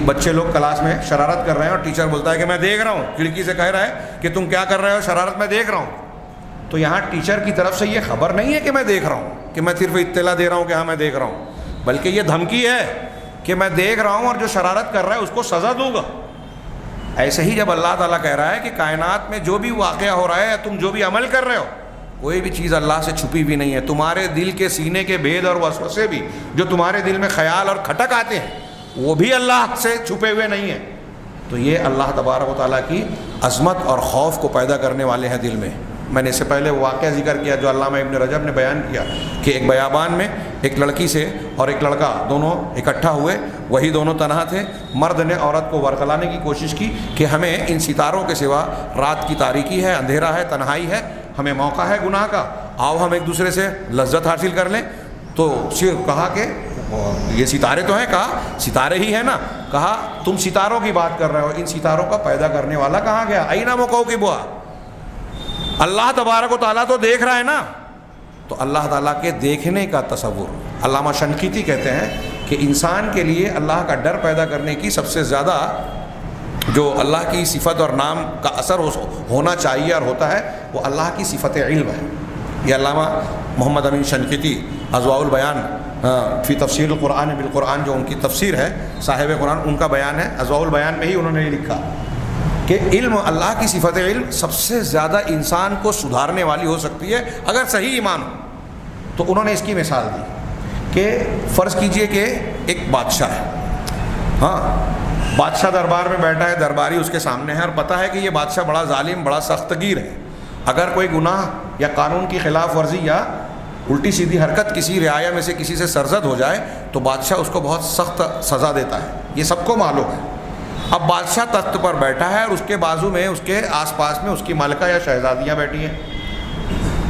بچے لوگ کلاس میں شرارت کر رہے ہیں اور ٹیچر بولتا ہے کہ میں دیکھ رہا ہوں، کھڑکی سے کہہ رہا ہے کہ تم کیا کر رہے ہو، شرارت میں دیکھ رہا ہوں، تو یہاں ٹیچر کی طرف سے یہ خبر نہیں ہے کہ میں دیکھ رہا ہوں، کہ میں صرف اطلاع دے رہا ہوں کہ ہاں میں دیکھ رہا ہوں، بلکہ یہ دھمکی ہے کہ میں دیکھ رہا ہوں اور جو شرارت کر رہا ہے اس کو سزا دوں گا۔ ایسے ہی جب اللہ تعالیٰ کہہ رہا ہے کہ کائنات میں جو بھی واقعہ ہو رہا ہے، تم جو بھی عمل کر رہے ہو، کوئی بھی چیز اللہ سے چھپی بھی نہیں ہے، تمہارے دل کے سینے کے بھید اور وسوسے بھی، جو تمہارے دل میں خیال اور کھٹک آتے ہیں، وہ بھی اللہ سے چھپے ہوئے نہیں ہیں۔ تو یہ اللہ تبارک و تعالیٰ کی عظمت اور خوف کو پیدا کرنے والے ہیں دل میں۔ میں نے اس سے پہلے واقعہ ذکر کیا جو علامہ ابن رجب نے بیان کیا کہ ایک بیابان میں ایک لڑکی سے اور ایک لڑکا دونوں اکٹھا ہوئے، وہی دونوں تنہا تھے۔ مرد نے عورت کو ورگلانے کی کوشش کی کہ ہمیں ان ستاروں کے سوا، رات کی تاریکی ہے، اندھیرا ہے، تنہائی ہے، ہمیں موقع ہے گناہ کا، آؤ ہم ایک دوسرے سے لذت حاصل کر لیں۔ تو صرف کہا کہ یہ ستارے تو ہیں، کہا ستارے ہی ہیں نا، کہا تم ستاروں کی بات کر رہے ہو، ان ستاروں کا پیدا کرنے والا کہاں گیا؟ اینا موکوکبھا، اللہ تبارک و تعالیٰ تو دیکھ رہا ہے نا۔ تو اللہ تعالیٰ کے دیکھنے کا تصور، علامہ شنقیطی کہتے ہیں کہ انسان کے لیے اللہ کا ڈر پیدا کرنے کی سب سے زیادہ جو اللہ کی صفت اور نام کا اثر ہونا چاہیے اور ہوتا ہے، وہ اللہ کی صفت علم ہے۔ یہ علامہ محمد امین شنقیطی اضواء البیان فی تفسیر القرآن بالقرآن، جو ان کی تفسیر ہے، صاحب قرآن، ان کا بیان ہے، اضواء البیان میں ہی انہوں نے یہ لکھا کہ علم، اللہ کی صفت علم سب سے زیادہ انسان کو سدھارنے والی ہو سکتی ہے اگر صحیح ایمان ہو۔ تو انہوں نے اس کی مثال دی کہ فرض کیجئے کہ ایک بادشاہ ہے، ہاں بادشاہ دربار میں بیٹھا ہے، درباری اس کے سامنے ہے اور پتہ ہے کہ یہ بادشاہ بڑا ظالم، بڑا سخت گیر ہے، اگر کوئی گناہ یا قانون کی خلاف ورزی یا الٹی سیدھی حرکت کسی رعایا میں سے کسی سے سرزد ہو جائے تو بادشاہ اس کو بہت سخت سزا دیتا ہے، یہ سب کو معلوم ہے۔ اب بادشاہ تخت پر بیٹھا ہے اور اس کے بازو میں، اس کے آس پاس میں اس کی ملکہ یا شہزادیاں بیٹھی ہیں،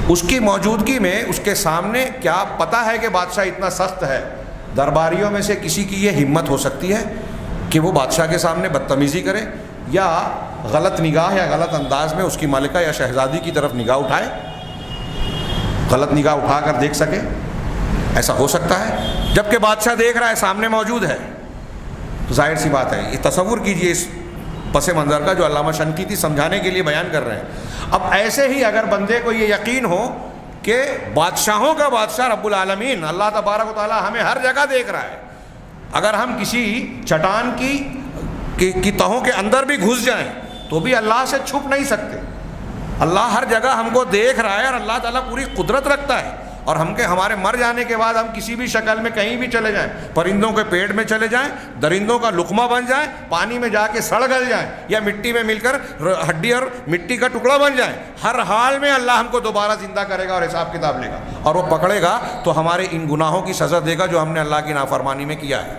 اس کی موجودگی میں اس کے سامنے کیا پتہ ہے کہ بادشاہ اتنا سخت ہے، درباریوں میں سے کسی کی یہ ہمت ہو سکتی ہے کہ وہ بادشاہ کے سامنے بدتمیزی کرے یا غلط نگاہ یا غلط انداز میں اس کی ملکہ یا شہزادی کی طرف نگاہ اٹھائے، غلط نگاہ اٹھا کر دیکھ سکے؟ ایسا ہو سکتا ہے؟ جبکہ بادشاہ دیکھ رہا ہے، سامنے موجود ہے، تو ظاہر سی بات ہے، یہ تصور کیجئے اس پس منظر کا جو علامہ شنقیطی سمجھانے کے لیے بیان کر رہے ہیں۔ اب ایسے ہی اگر بندے کو یہ یقین ہو کہ بادشاہوں کا بادشاہ رب العالمین اللہ تبارک و تعالیٰ ہمیں ہر جگہ دیکھ رہا ہے، اگر ہم کسی چٹان کی تہوں کے اندر بھی گھس جائیں تو بھی اللہ سے چھپ نہیں سکتے، اللہ ہر جگہ ہم کو دیکھ رہا ہے اور اللہ تعالیٰ پوری قدرت رکھتا ہے، اور ہمارے مر جانے کے بعد ہم کسی بھی شکل میں کہیں بھی چلے جائیں، پرندوں کے پیٹ میں چلے جائیں، درندوں کا لقمہ بن جائیں، پانی میں جا کے سڑ گل جائیں یا مٹی میں مل کر ہڈی اور مٹی کا ٹکڑا بن جائیں، ہر حال میں اللہ ہم کو دوبارہ زندہ کرے گا اور حساب کتاب لے گا، اور وہ پکڑے گا تو ہمارے ان گناہوں کی سزا دے گا جو ہم نے اللہ کی نافرمانی میں کیا ہے۔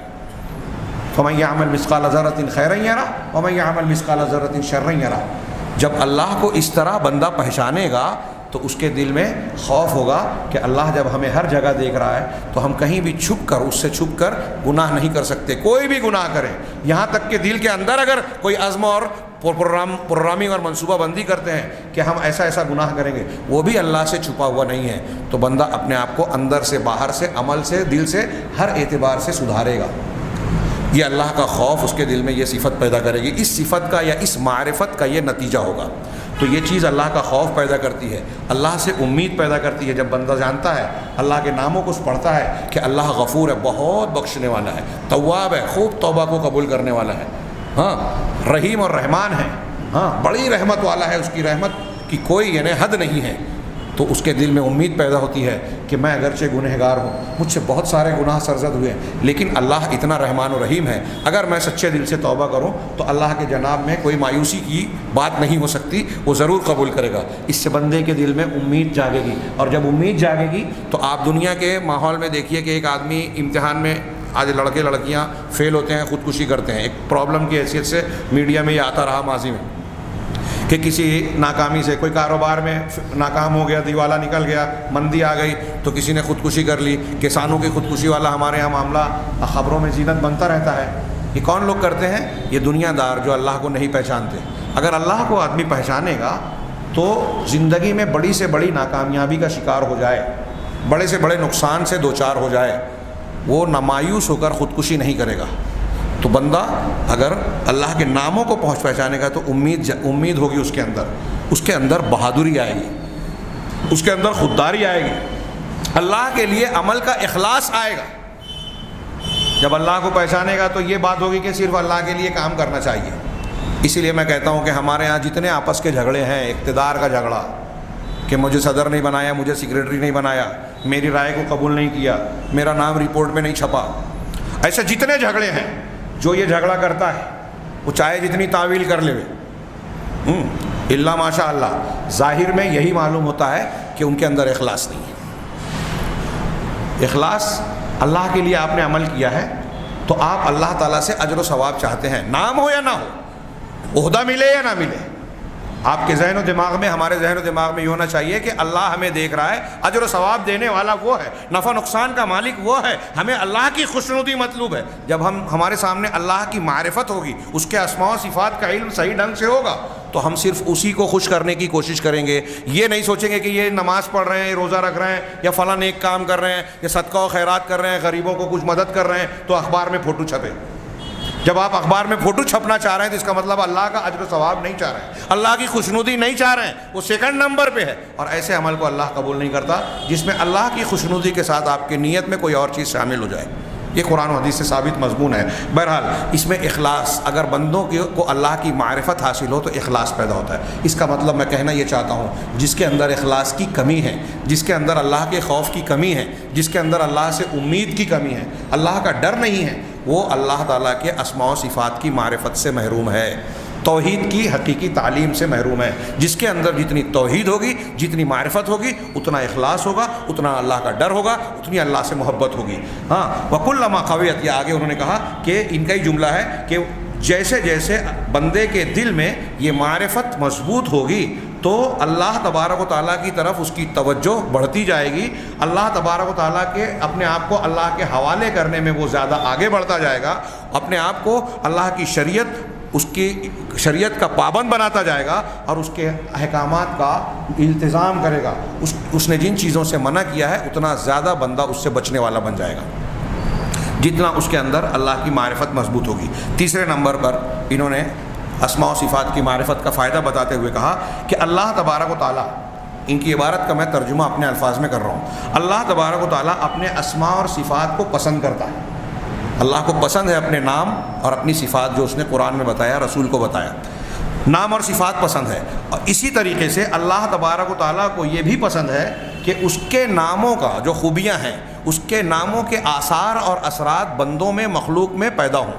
فَمَن يَعْمَلْ مِثْقَالَ ذَرَّةٍ خَيْرًا يَرَهُ وَمَن يَعْمَلْ مِثْقَالَ ذَرَّةٍ شَرًّا يَرَهُ۔ جب اللہ کو اس طرح بندہ پہچانے گا تو اس کے دل میں خوف ہوگا کہ اللہ جب ہمیں ہر جگہ دیکھ رہا ہے تو ہم کہیں بھی چھپ کر، اس سے چھپ کر گناہ نہیں کر سکتے، کوئی بھی گناہ کریں، یہاں تک کہ دل کے اندر اگر کوئی عزم اور پروگرامنگ اور منصوبہ بندی کرتے ہیں کہ ہم ایسا ایسا گناہ کریں گے، وہ بھی اللہ سے چھپا ہوا نہیں ہے، تو بندہ اپنے آپ کو اندر سے، باہر سے، عمل سے، دل سے، ہر اعتبار سے سدھارے گا۔ یہ اللہ کا خوف اس کے دل میں یہ صفت پیدا کرے گی، اس صفت کا یا اس معرفت کا یہ نتیجہ ہوگا۔ تو یہ چیز اللہ کا خوف پیدا کرتی ہے، اللہ سے امید پیدا کرتی ہے۔ جب بندہ جانتا ہے، اللہ کے ناموں کو پڑھتا ہے کہ اللہ غفور ہے، بہت بخشنے والا ہے، تواب ہے، خوب توبہ کو قبول کرنے والا ہے، ہاں رحیم اور رحمان ہے، ہاں بڑی رحمت والا ہے، اس کی رحمت کی کوئی حد نہیں ہے، تو اس کے دل میں امید پیدا ہوتی ہے کہ میں اگرچہ گنہگار ہوں، مجھ سے بہت سارے گناہ سرزد ہوئے ہیں، لیکن اللہ اتنا رحمان و رحیم ہے، اگر میں سچے دل سے توبہ کروں تو اللہ کے جناب میں کوئی مایوسی کی بات نہیں ہو سکتی، وہ ضرور قبول کرے گا۔ اس سے بندے کے دل میں امید جاگے گی، اور جب امید جاگے گی تو آپ دنیا کے ماحول میں دیکھیے کہ ایک آدمی امتحان میں، آج لڑکے لڑکیاں فیل ہوتے ہیں، خودکشی کرتے ہیں، ایک پرابلم کی حیثیت سے میڈیا میں یہ آتا رہا ماضی میں کہ کسی ناکامی سے، کوئی کاروبار میں ناکام ہو گیا، دیوالا نکل گیا، مندی آ گئی تو کسی نے خودکشی کر لی۔ کسانوں کی خودکشی والا ہمارے یہاں معاملہ خبروں میں زینت بنتا رہتا ہے۔ یہ کون لوگ کرتے ہیں؟ یہ دنیا دار جو اللہ کو نہیں پہچانتے۔ اگر اللہ کو آدمی پہچانے گا تو زندگی میں بڑی سے بڑی ناکامیابی کا شکار ہو جائے، بڑے سے بڑے نقصان سے دوچار ہو جائے، وہ مایوس ہو کر خودکشی نہیں کرے گا۔ تو بندہ اگر اللہ کے ناموں کو پہچانے گا تو امید ہوگی اس کے اندر بہادری آئے گی، اس کے اندر خودداری آئے گی، اللہ کے لیے عمل کا اخلاص آئے گا۔ جب اللہ کو پہچانے گا تو یہ بات ہوگی کہ صرف اللہ کے لیے کام کرنا چاہیے۔ اسی لیے میں کہتا ہوں کہ ہمارے ہاں جتنے آپس کے جھگڑے ہیں، اقتدار کا جھگڑا کہ مجھے صدر نہیں بنایا، مجھے سیکریٹری نہیں بنایا، میری رائے کو قبول نہیں کیا، میرا نام رپورٹ میں نہیں چھپا، ایسے جتنے جھگڑے ہیں، جو یہ جھگڑا کرتا ہے وہ چاہے جتنی تعویل کر لے، اللہ ماشاء اللہ، ظاہر میں یہی معلوم ہوتا ہے کہ ان کے اندر اخلاص نہیں ہے۔ اخلاص، اللہ کے لیے آپ نے عمل کیا ہے تو آپ اللہ تعالیٰ سے اجر و ثواب چاہتے ہیں، نام ہو یا نہ ہو، عہدہ ملے یا نہ ملے۔ آپ کے ذہن و دماغ میں، ہمارے ذہن و دماغ میں یہ ہونا چاہیے کہ اللہ ہمیں دیکھ رہا ہے، اجر و ثواب دینے والا وہ ہے، نفع نقصان کا مالک وہ ہے، ہمیں اللہ کی خوشنودی مطلوب ہے۔ جب ہمارے سامنے اللہ کی معرفت ہوگی، اس کے اسماء و صفات کا علم صحیح ڈھنگ سے ہوگا تو ہم صرف اسی کو خوش کرنے کی کوشش کریں گے۔ یہ نہیں سوچیں گے کہ یہ نماز پڑھ رہے ہیں، یہ روزہ رکھ رہے ہیں، یا فلاں نیک کام کر رہے ہیں، یا صدقہ و خیرات کر رہے ہیں، غریبوں کو کچھ مدد کر رہے ہیں تو اخبار میں فوٹو چھپے۔ جب آپ اخبار میں فوٹو چھپنا چاہ رہے ہیں تو اس کا مطلب اللہ کا اجر و ثواب نہیں چاہ رہے ہیں، اللہ کی خوشنودی نہیں چاہ رہے ہیں، وہ سیکنڈ نمبر پہ ہے۔ اور ایسے عمل کو اللہ قبول نہیں کرتا جس میں اللہ کی خوشنودی کے ساتھ آپ کی نیت میں کوئی اور چیز شامل ہو جائے۔ یہ قرآن و حدیث سے ثابت مضمون ہے۔ بہرحال اس میں اخلاص، اگر بندوں کو اللہ کی معرفت حاصل ہو تو اخلاص پیدا ہوتا ہے۔ اس کا مطلب میں کہنا یہ چاہتا ہوں، جس کے اندر اخلاص کی کمی ہے، جس کے اندر اللہ کے خوف کی کمی ہے، جس کے اندر اللہ سے امید کی کمی ہے، اللہ کا ڈر نہیں ہے، وہ اللہ تعالیٰ کے اسماء و صفات کی معرفت سے محروم ہے، توحید کی حقیقی تعلیم سے محروم ہے۔ جس کے اندر جتنی توحید ہوگی، جتنی معرفت ہوگی، اتنا اخلاص ہوگا، اتنا اللہ کا ڈر ہوگا، اتنی اللہ سے محبت ہوگی۔ ہاں، وَكُلَّمَا قَوِيَتْ، یہ آگے انہوں نے کہا کہ ان کا ہی جملہ ہے کہ جیسے جیسے بندے کے دل میں یہ معرفت مضبوط ہوگی تو اللہ تبارک و تعالیٰ کی طرف اس کی توجہ بڑھتی جائے گی، اللہ تبارک و تعالیٰ کے اپنے آپ کو اللہ کے حوالے کرنے میں وہ زیادہ آگے بڑھتا جائے گا، اپنے آپ کو اللہ کی شریعت، اس کی شریعت کا پابند بناتا جائے گا اور اس کے احکامات کا التزام کرے گا۔ اس نے جن چیزوں سے منع کیا ہے اتنا زیادہ بندہ اس سے بچنے والا بن جائے گا، جتنا اس کے اندر اللہ کی معرفت مضبوط ہوگی۔ تیسرے نمبر پر انہوں نے اسماء و صفات کی معرفت کا فائدہ بتاتے ہوئے کہا کہ اللہ تبارک و تعالیٰ، ان کی عبارت کا میں ترجمہ اپنے الفاظ میں کر رہا ہوں، اللہ تبارک و تعالیٰ اپنے اسماء اور صفات کو پسند کرتا ہے۔ اللہ کو پسند ہے اپنے نام اور اپنی صفات، جو اس نے قرآن میں بتایا، رسول کو بتایا، نام اور صفات پسند ہے۔ اور اسی طریقے سے اللہ تبارک و تعالیٰ کو یہ بھی پسند ہے کہ اس کے ناموں کا جو خوبیاں ہیں، اس کے ناموں کے آثار اور اثرات بندوں میں، مخلوق میں پیدا ہوں،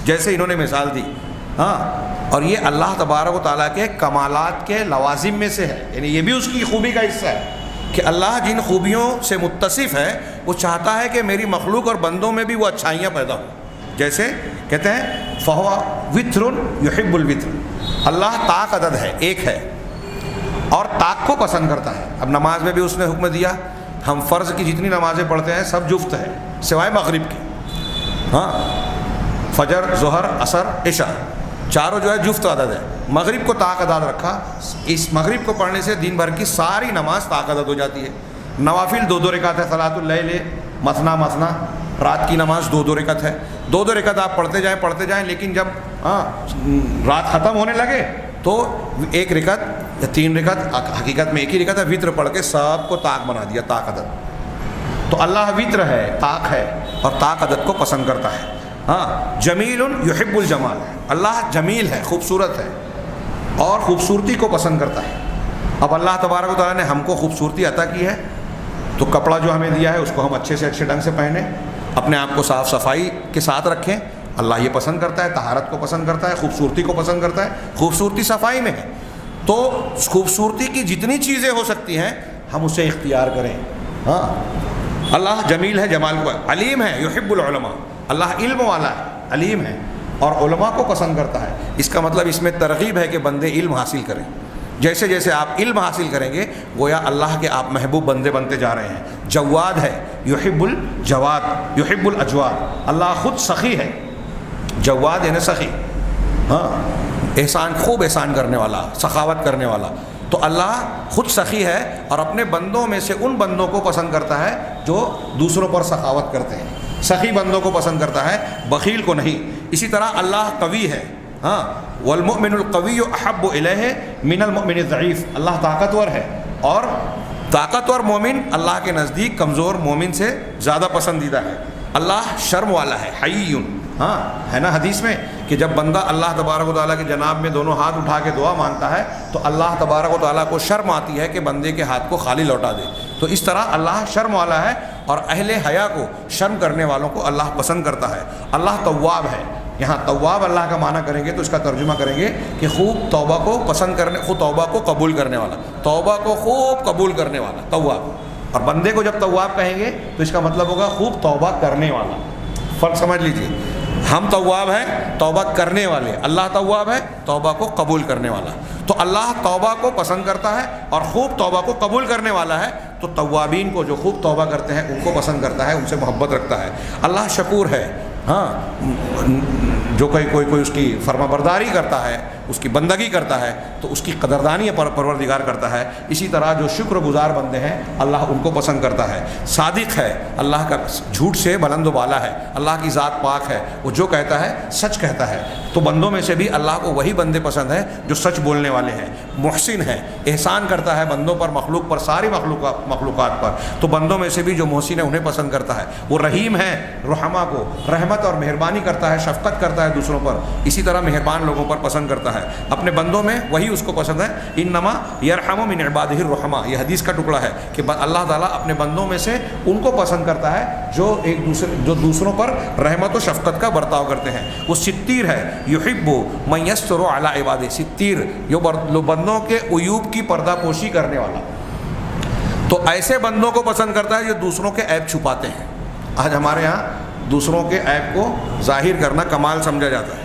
جیسے انہوں نے مثال دی۔ ہاں، اور یہ اللہ تبارک و تعالیٰ کے کمالات کے لوازم میں سے ہے، یعنی یہ بھی اس کی خوبی کا حصہ ہے کہ اللہ جن خوبیوں سے متصف ہے وہ چاہتا ہے کہ میری مخلوق اور بندوں میں بھی وہ اچھائیاں پیدا ہوں۔ جیسے کہتے ہیں فَهُوَ وِتْرٌ يُحِبُّ الْوِتْرَ، اللہ طاق عدد ہے، ایک ہے اور طاق کو پسند کرتا ہے۔ اب نماز میں بھی اس نے حکم دیا، ہم فرض کی جتنی نمازیں پڑھتے ہیں سب جفت ہے سوائے مغرب کی۔ ہاں، فجر، ظہر، عصر، عشاء، چاروں جو ہے جفت عدد ہے۔ مغرب کو طاق عدد رکھا، اس مغرب کو پڑھنے سے دن بھر کی ساری نماز طاق عدد ہو جاتی ہے۔ نوافل 2 رکعت ہے، صلاۃ اللیل مثنا مثنا، رات کی نماز 2 رکعت ہے، 2 رکعت آپ پڑھتے جائیں، لیکن جب رات ختم ہونے لگے تو 1 رکعت یا 3 رکعت، حقیقت میں 1 ہی رکعت ہے، وطر پڑھ کے سب کو طاق بنا دیا، طاق عدد۔ تو اللہ وطر ہے، طاق ہے اور طاق عدد کو پسند کرتا ہے۔ ہاں، جمیل یحب الجمال، اللہ جمیل ہے، خوبصورت ہے اور خوبصورتی کو پسند کرتا ہے۔ اب اللہ تبارک و تعالیٰ نے ہم کو خوبصورتی عطا کی ہے تو کپڑا جو ہمیں دیا ہے اس کو ہم اچھے سے اچھے ڈھنگ سے پہنیں، اپنے آپ کو صاف صفائی کے ساتھ رکھیں۔ اللہ یہ پسند کرتا ہے، طہارت کو پسند کرتا ہے، خوبصورتی کو پسند کرتا ہے۔ خوبصورتی صفائی میں ہے، تو خوبصورتی کی جتنی چیزیں ہو سکتی ہیں ہم اسے اختیار کریں۔ ہاں، اللہ جمیل ہے، جمال کو علیم ہے، یحب العلماء، اللہ علم والا ہے، علیم ہے اور علماء کو پسند کرتا ہے۔ اس کا مطلب اس میں ترغیب ہے کہ بندے علم حاصل کریں۔ جیسے جیسے آپ علم حاصل کریں گے گویا اللہ کے آپ محبوب بندے بنتے جا رہے ہیں۔ جواد ہے، یحب الجواد، یحب الاجواد، اللہ خود سخی ہے، جواد یعنی سخی، ہاں، احسان، خوب احسان کرنے والا، سخاوت کرنے والا۔ تو اللہ خود سخی ہے اور اپنے بندوں میں سے ان بندوں کو پسند کرتا ہے جو دوسروں پر سخاوت کرتے ہیں، سخی بندوں کو پسند کرتا ہے، بخیل کو نہیں۔ اسی طرح اللہ قوی ہے، ہاں، والمؤمن القوی احب الیہ من المؤمن الضعیف، اللہ طاقتور ہے اور طاقتور مومن اللہ کے نزدیک کمزور مومن سے زیادہ پسندیدہ ہے۔ اللہ شرم والا ہے، حی، ہاں، ہے نا حدیث میں کہ جب بندہ اللہ تبارک و تعالیٰ کے جناب میں دونوں ہاتھ اٹھا کے دعا مانگتا ہے تو اللہ تبارک و تعالیٰ کو شرم آتی ہے کہ بندے کے ہاتھ کو خالی لوٹا دے۔ تو اس طرح اللہ شرم والا ہے اور اہل حیا کو، شرم کرنے والوں کو اللہ پسند کرتا ہے۔ اللہ تواب ہے، یہاں تواب اللہ کا معنی کریں گے تو اس کا ترجمہ کریں گے کہ خوب توبہ کو پسند کرنے، خوب توبہ کو قبول کرنے والا، توبہ کو خوب قبول کرنے والا تواب۔ اور بندے کو جب تواب کہیں گے تو اس کا مطلب ہوگا خوب توبہ کرنے والا۔ فرق سمجھ لیجئے، ہم تواب ہیں، توبہ کرنے والے، اللہ تواب ہے، توبہ کو قبول کرنے والا۔ تو اللہ توبہ کو پسند کرتا ہے اور خوب توبہ کو قبول کرنے والا ہے، تو توابین کو جو خوب توبہ کرتے ہیں ان کو پسند کرتا ہے، ان سے محبت رکھتا ہے۔ اللہ شکور ہے، ہاں، جو کوئی اس کی فرما برداری کرتا ہے، اس کی بندگی کرتا ہے تو اس کی قدردانی پروردگار کرتا ہے۔ اسی طرح جو شکر گزار بندے ہیں اللہ ان کو پسند کرتا ہے۔ صادق ہے، اللہ کا جھوٹ سے بلند و بالا ہے، اللہ کی ذات پاک ہے، وہ جو کہتا ہے سچ کہتا ہے۔ تو بندوں میں سے بھی اللہ کو وہی بندے پسند ہیں جو سچ بولنے والے ہیں۔ محسن ہے، احسان کرتا ہے بندوں پر، مخلوق پر، ساری مخلوقات پر، تو بندوں میں سے بھی جو محسن ہے انہیں پسند کرتا ہے۔ وہ رحیم ہے، رحماء کو رحمت اور مہربانی کرتا ہے، شفقت کرتا ہے دوسروں پر، اسی طرح مہربان لوگوں پر پسند کرتا ہے۔ اپنے بندوں میں وہی اس کو پسند ہے۔ انما یرحم من عبادہ الرحماء، یہ حدیث کا ٹکڑا ہے کہ اللہ تعالیٰ اپنے بندوں میں سے ان کو پسند کرتا ہے جو دوسروں پر رحمت و شفقت کا برتاؤ کرتے ہیں۔ وہ ستیر ہے، یحب من یستر علی عبادہ، ستیر جو بندوں کے عیوب کی پردہ پوشی کرنے والا۔ تو ایسے بندوں کو پسند کرتا ہے جو دوسروں کے عیب چھپاتے ہیں۔ آج ہمارے یہاں دوسروں کے عیب کو ظاہر کرنا کمال سمجھا جاتا ہے،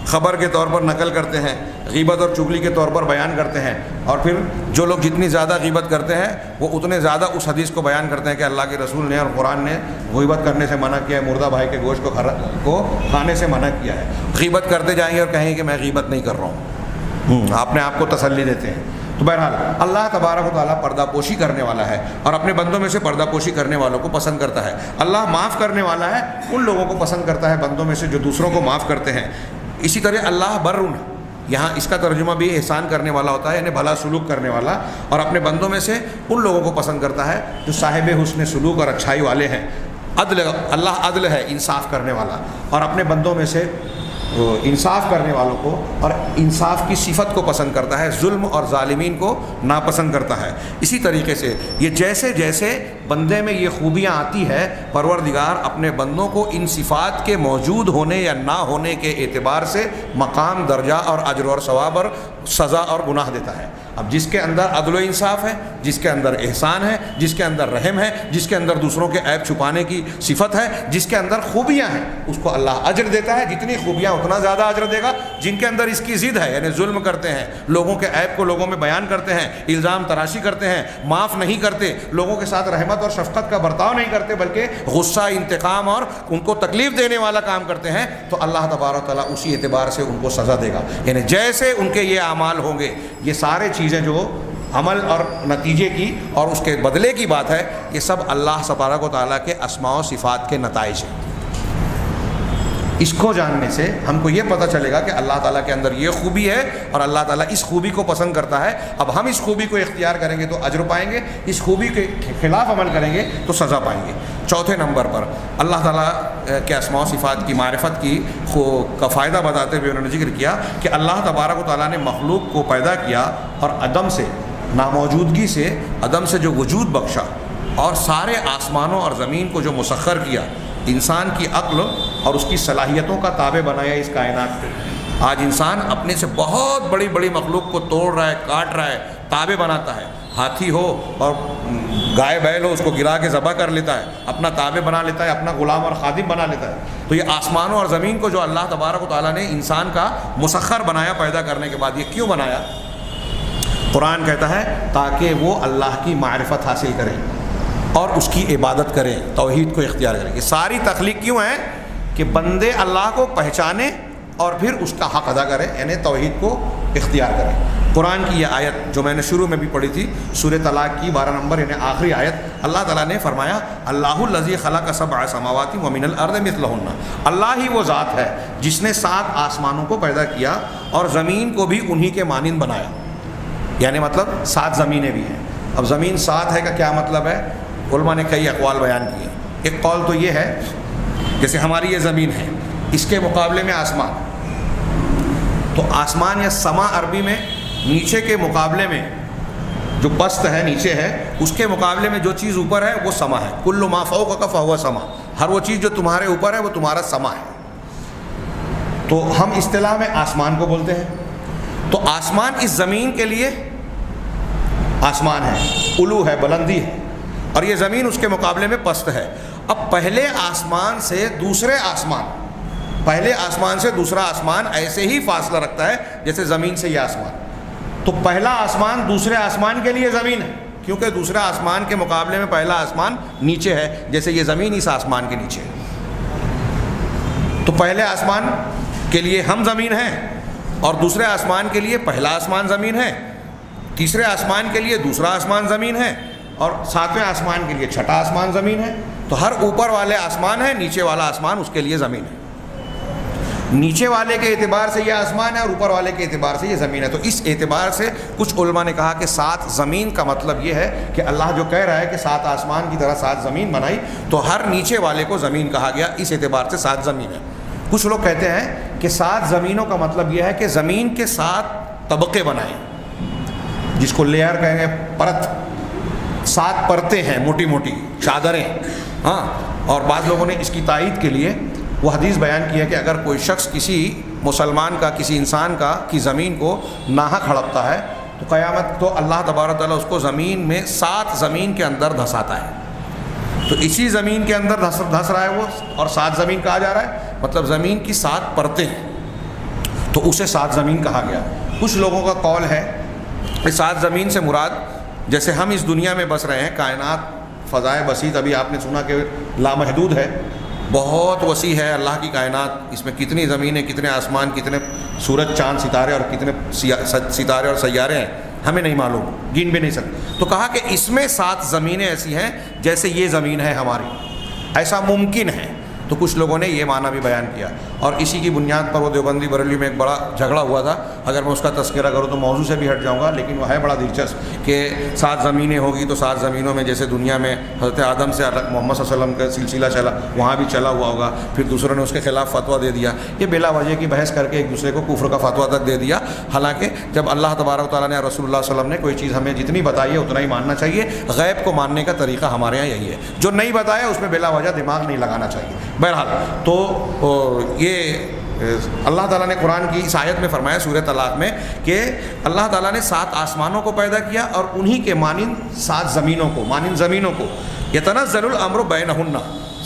خبر کے طور پر نقل کرتے ہیں، غیبت اور چغلی کے طور پر بیان کرتے ہیں، اور پھر جو لوگ جتنی زیادہ غیبت کرتے ہیں وہ اتنے زیادہ اس حدیث کو بیان کرتے ہیں کہ اللہ کے رسول نے اور قرآن نے غیبت کرنے سے منع کیا ہے، مردہ بھائی کے گوشت کو کھانے سے منع کیا ہے۔ غیبت کرتے جائیں گے اور کہیں کہ میں غیبت نہیں کر رہا ہوں، اپنے آپ کو تسلی دیتے ہیں۔ تو بہرحال اللہ تبارک و تعالیٰ پردہ پوشی کرنے والا ہے اور اپنے بندوں میں سے پردہ پوشی کرنے والوں کو پسند کرتا ہے۔ اللہ معاف کرنے والا ہے، ان لوگوں کو پسند کرتا ہے بندوں میں سے جو دوسروں کو معاف کرتے ہیں۔ اسی طرح اللہ برٌ، یہاں اس کا ترجمہ بھی احسان کرنے والا ہوتا ہے، یعنی بھلا سلوک کرنے والا، اور اپنے بندوں میں سے ان لوگوں کو پسند کرتا ہے جو صاحب حسن سلوک اور اچھائی والے ہیں۔ عدل، اللہ عدل ہے، انصاف کرنے والا، اور اپنے بندوں میں سے انصاف کرنے والوں کو اور انصاف کی صفت کو پسند کرتا ہے، ظلم اور ظالمین کو ناپسند کرتا ہے۔ اسی طریقے سے یہ جیسے جیسے بندے میں یہ خوبیاں آتی ہے، پروردگار اپنے بندوں کو ان صفات کے موجود ہونے یا نہ ہونے کے اعتبار سے مقام، درجہ اور اجر اور ثواب اور سزا اور گناہ دیتا ہے۔ اب جس کے اندر عدل و انصاف ہے، جس کے اندر احسان ہے، جس کے اندر رحم ہے، جس کے اندر دوسروں کے عیب چھپانے کی صفت ہے، جس کے اندر خوبیاں ہیں، اس کو اللہ اجر دیتا ہے۔ جتنی خوبیاں اتنا زیادہ اجر دے گا۔ جن کے اندر اس کی ضد ہے، یعنی ظلم کرتے ہیں، لوگوں کے عیب کو لوگوں میں بیان کرتے ہیں، الزام تراشی کرتے ہیں، معاف نہیں کرتے، لوگوں کے ساتھ رحمت اور شفقت کا برتاؤ نہیں کرتے، بلکہ غصہ، انتقام اور ان کو تکلیف دینے والا کام کرتے ہیں، تو اللہ تبارک و تعالیٰ اسی اعتبار سے ان کو سزا دے گا۔ یعنی جیسے ان کے یہ اعمال ہوں گے، یہ سارے چیزیں جو عمل اور نتیجے کی اور اس کے بدلے کی بات ہے، یہ سب اللہ تبارک و تعالیٰ کے اسماء و صفات کے نتائج ہیں۔ اس کو جاننے سے ہم کو یہ پتہ چلے گا کہ اللہ تعالیٰ کے اندر یہ خوبی ہے اور اللہ تعالیٰ اس خوبی کو پسند کرتا ہے۔ اب ہم اس خوبی کو اختیار کریں گے تو اجر پائیں گے، اس خوبی کے خلاف عمل کریں گے تو سزا پائیں گے۔ چوتھے نمبر پر اللہ تعالیٰ کے اسماء و صفات کی معرفت کا فائدہ بتاتے ہوئے انہوں نے ذکر کیا کہ اللہ تبارک و تعالیٰ نے مخلوق کو پیدا کیا اور عدم سے ناموجودگی سے عدم سے جو وجود بخشا اور سارے آسمانوں اور زمین کو جو مسخر کیا، انسان کی عقل اور اس کی صلاحیتوں کا تابع بنایا اس کائنات کو. آج انسان اپنے سے بہت بڑی بڑی مخلوق کو توڑ رہا ہے، کاٹ رہا ہے، تابع بناتا ہے. ہاتھی ہو اور گائے بیل ہو، اس کو گرا کے ذبح کر لیتا ہے، اپنا تابع بنا لیتا ہے، اپنا غلام اور خادم بنا لیتا ہے. تو یہ آسمانوں اور زمین کو جو اللہ تبارک و تعالیٰ نے انسان کا مسخر بنایا پیدا کرنے کے بعد، یہ کیوں بنایا؟ قرآن کہتا ہے تاکہ وہ اللہ کی معرفت حاصل کریں اور اس کی عبادت کریں، توحید کو اختیار کریں. یہ ساری تخلیق کیوں ہے؟ کہ بندے اللہ کو پہچانیں اور پھر اس کا حق ادا کریں، یعنی توحید کو اختیار کریں. قرآن کی یہ آیت جو میں نے شروع میں بھی پڑھی تھی، سورہ طلاق کی 12 نمبر یعنی آخری آیت، اللہ تعالیٰ نے فرمایا اللہ الذی خلق سبع سماوات ومن الارض مثلہن. اللہ ہی وہ ذات ہے جس نے 7 آسمانوں کو پیدا کیا اور زمین کو بھی انہی کے مانند بنایا. یعنی مطلب 7 زمینیں بھی ہیں. اب زمین 7 ہے کا کیا مطلب ہے؟ علماء نے کئی اقوال بیان کیے. ایک قول تو یہ ہے جیسے ہماری یہ زمین ہے، اس کے مقابلے میں آسمان، تو آسمان یا سما عربی میں نیچے کے مقابلے میں جو پست ہے، نیچے ہے، اس کے مقابلے میں جو چیز اوپر ہے وہ سما ہے. کل ما فوقک فہو سما، ہر وہ چیز جو تمہارے اوپر ہے وہ تمہارا سما ہے. تو ہم اصطلاح میں آسمان کو بولتے ہیں. تو آسمان اس زمین کے لیے آسمان ہے، علو ہے، بلندی ہے، اور یہ زمین اس کے مقابلے میں پست ہے. اب پہلے آسمان سے دوسرے آسمان، پہلے آسمان سے دوسرا آسمان ایسے ہی فاصلہ رکھتا ہے جیسے زمین سے یہ آسمان. تو پہلا آسمان دوسرے آسمان کے لیے زمین ہے، کیونکہ دوسرے آسمان کے مقابلے میں پہلا آسمان نیچے ہے، جیسے یہ زمین اس آسمان کے نیچے ہے. تو پہلے آسمان کے لیے ہم زمین ہیں، اور دوسرے آسمان کے لیے پہلا آسمان زمین ہے، تیسرے آسمان کے لیے دوسرا آسمان زمین ہے، اور 7ویں آسمان کے لیے چھٹا آسمان زمین ہے. تو ہر اوپر والے آسمان ہے، نیچے والا آسمان اس کے لیے زمین ہے. نیچے والے کے اعتبار سے یہ آسمان ہے اور اوپر والے کے اعتبار سے یہ زمین ہے. تو اس اعتبار سے کچھ علماء نے کہا کہ 7 زمین کا مطلب یہ ہے کہ اللہ جو کہہ رہا ہے کہ 7 آسمان کی طرح 7 زمین بنائی، تو ہر نیچے والے کو زمین کہا گیا، اس اعتبار سے 7 زمین ہے. کچھ لوگ کہتے ہیں کہ 7 زمینوں کا مطلب یہ ہے کہ زمین کے 7 طبقے بنائے، جس کو لیئر کہیں گے، پرت. 7 پرتیں ہیں، موٹی موٹی چادریں. ہاں، اور بعض لوگوں نے اس کی تائید کے لیے وہ حدیث بیان کی ہے کہ اگر کوئی شخص کسی مسلمان کا، کسی انسان کا کی زمین کو ناحق ہڑپتا ہے تو قیامت تو اللہ تبارک تعالیٰ اس کو زمین میں 7 زمین کے اندر دھساتا ہے. تو اسی زمین کے اندر دھس رہا ہے وہ، اور 7 زمین کہا جا رہا ہے، مطلب زمین کی 7 پرتیں ہیں، تو اسے 7 زمین کہا گیا. کچھ لوگوں کا قول ہے کہ 7 زمین سے مراد جیسے ہم اس دنیا میں بس رہے ہیں، کائنات فضائے بسیط ابھی آپ نے سنا کہ لامحدود ہے، بہت وسیع ہے اللہ کی کائنات. اس میں کتنی زمینیں، کتنے آسمان، کتنے سورج چاند ستارے اور کتنے ستارے اور سیارے ہیں، ہمیں نہیں معلوم، گن بھی نہیں سکتے. تو کہا کہ اس میں 7 زمینیں ایسی ہیں جیسے یہ زمین ہے ہماری، ایسا ممکن ہے. تو کچھ لوگوں نے یہ معنی بھی بیان کیا، اور اسی کی بنیاد پر وہ دیوبندی بریلوی میں ایک بڑا جھگڑا ہوا تھا. اگر میں اس کا تذکرہ کروں تو موضوع سے بھی ہٹ جاؤں گا، لیکن وہ ہے بڑا دلچسپ کہ 7 زمینیں ہوگی تو 7 زمینوں میں جیسے دنیا میں حضرت آدم سے محمد صلی اللہ علیہ وسلم کا سلسلہ چلا، وہاں بھی چلا ہوا ہوگا. پھر دوسروں نے اس کے خلاف فتویٰ دے دیا، یہ بلا وجہ کی بحث کر کے ایک دوسرے کو کفر کا فتویٰ تک دے دیا. حالانکہ جب اللہ تبارک و تعالیٰ نے، رسول اللہ صلی اللہ علیہ وسلم نے کوئی چیز ہمیں جتنی بتائی ہے اتنا ہی ماننا چاہیے. غیب کو ماننے کا طریقہ ہمارے یہاں یہی ہے، جو نہیں بتایا اس میں بلا وجہ دماغ نہیں لگانا چاہیے. بہرحال تو یہ اللہ تعالیٰ نے قرآن کی اس آیت میں فرمایا سورہ طلاق میں کہ اللہ تعالیٰ نے 7 آسمانوں کو پیدا کیا اور انہی کے مانند 7 زمینوں کو، مانند زمینوں کو. یتنزل الامر بینہن،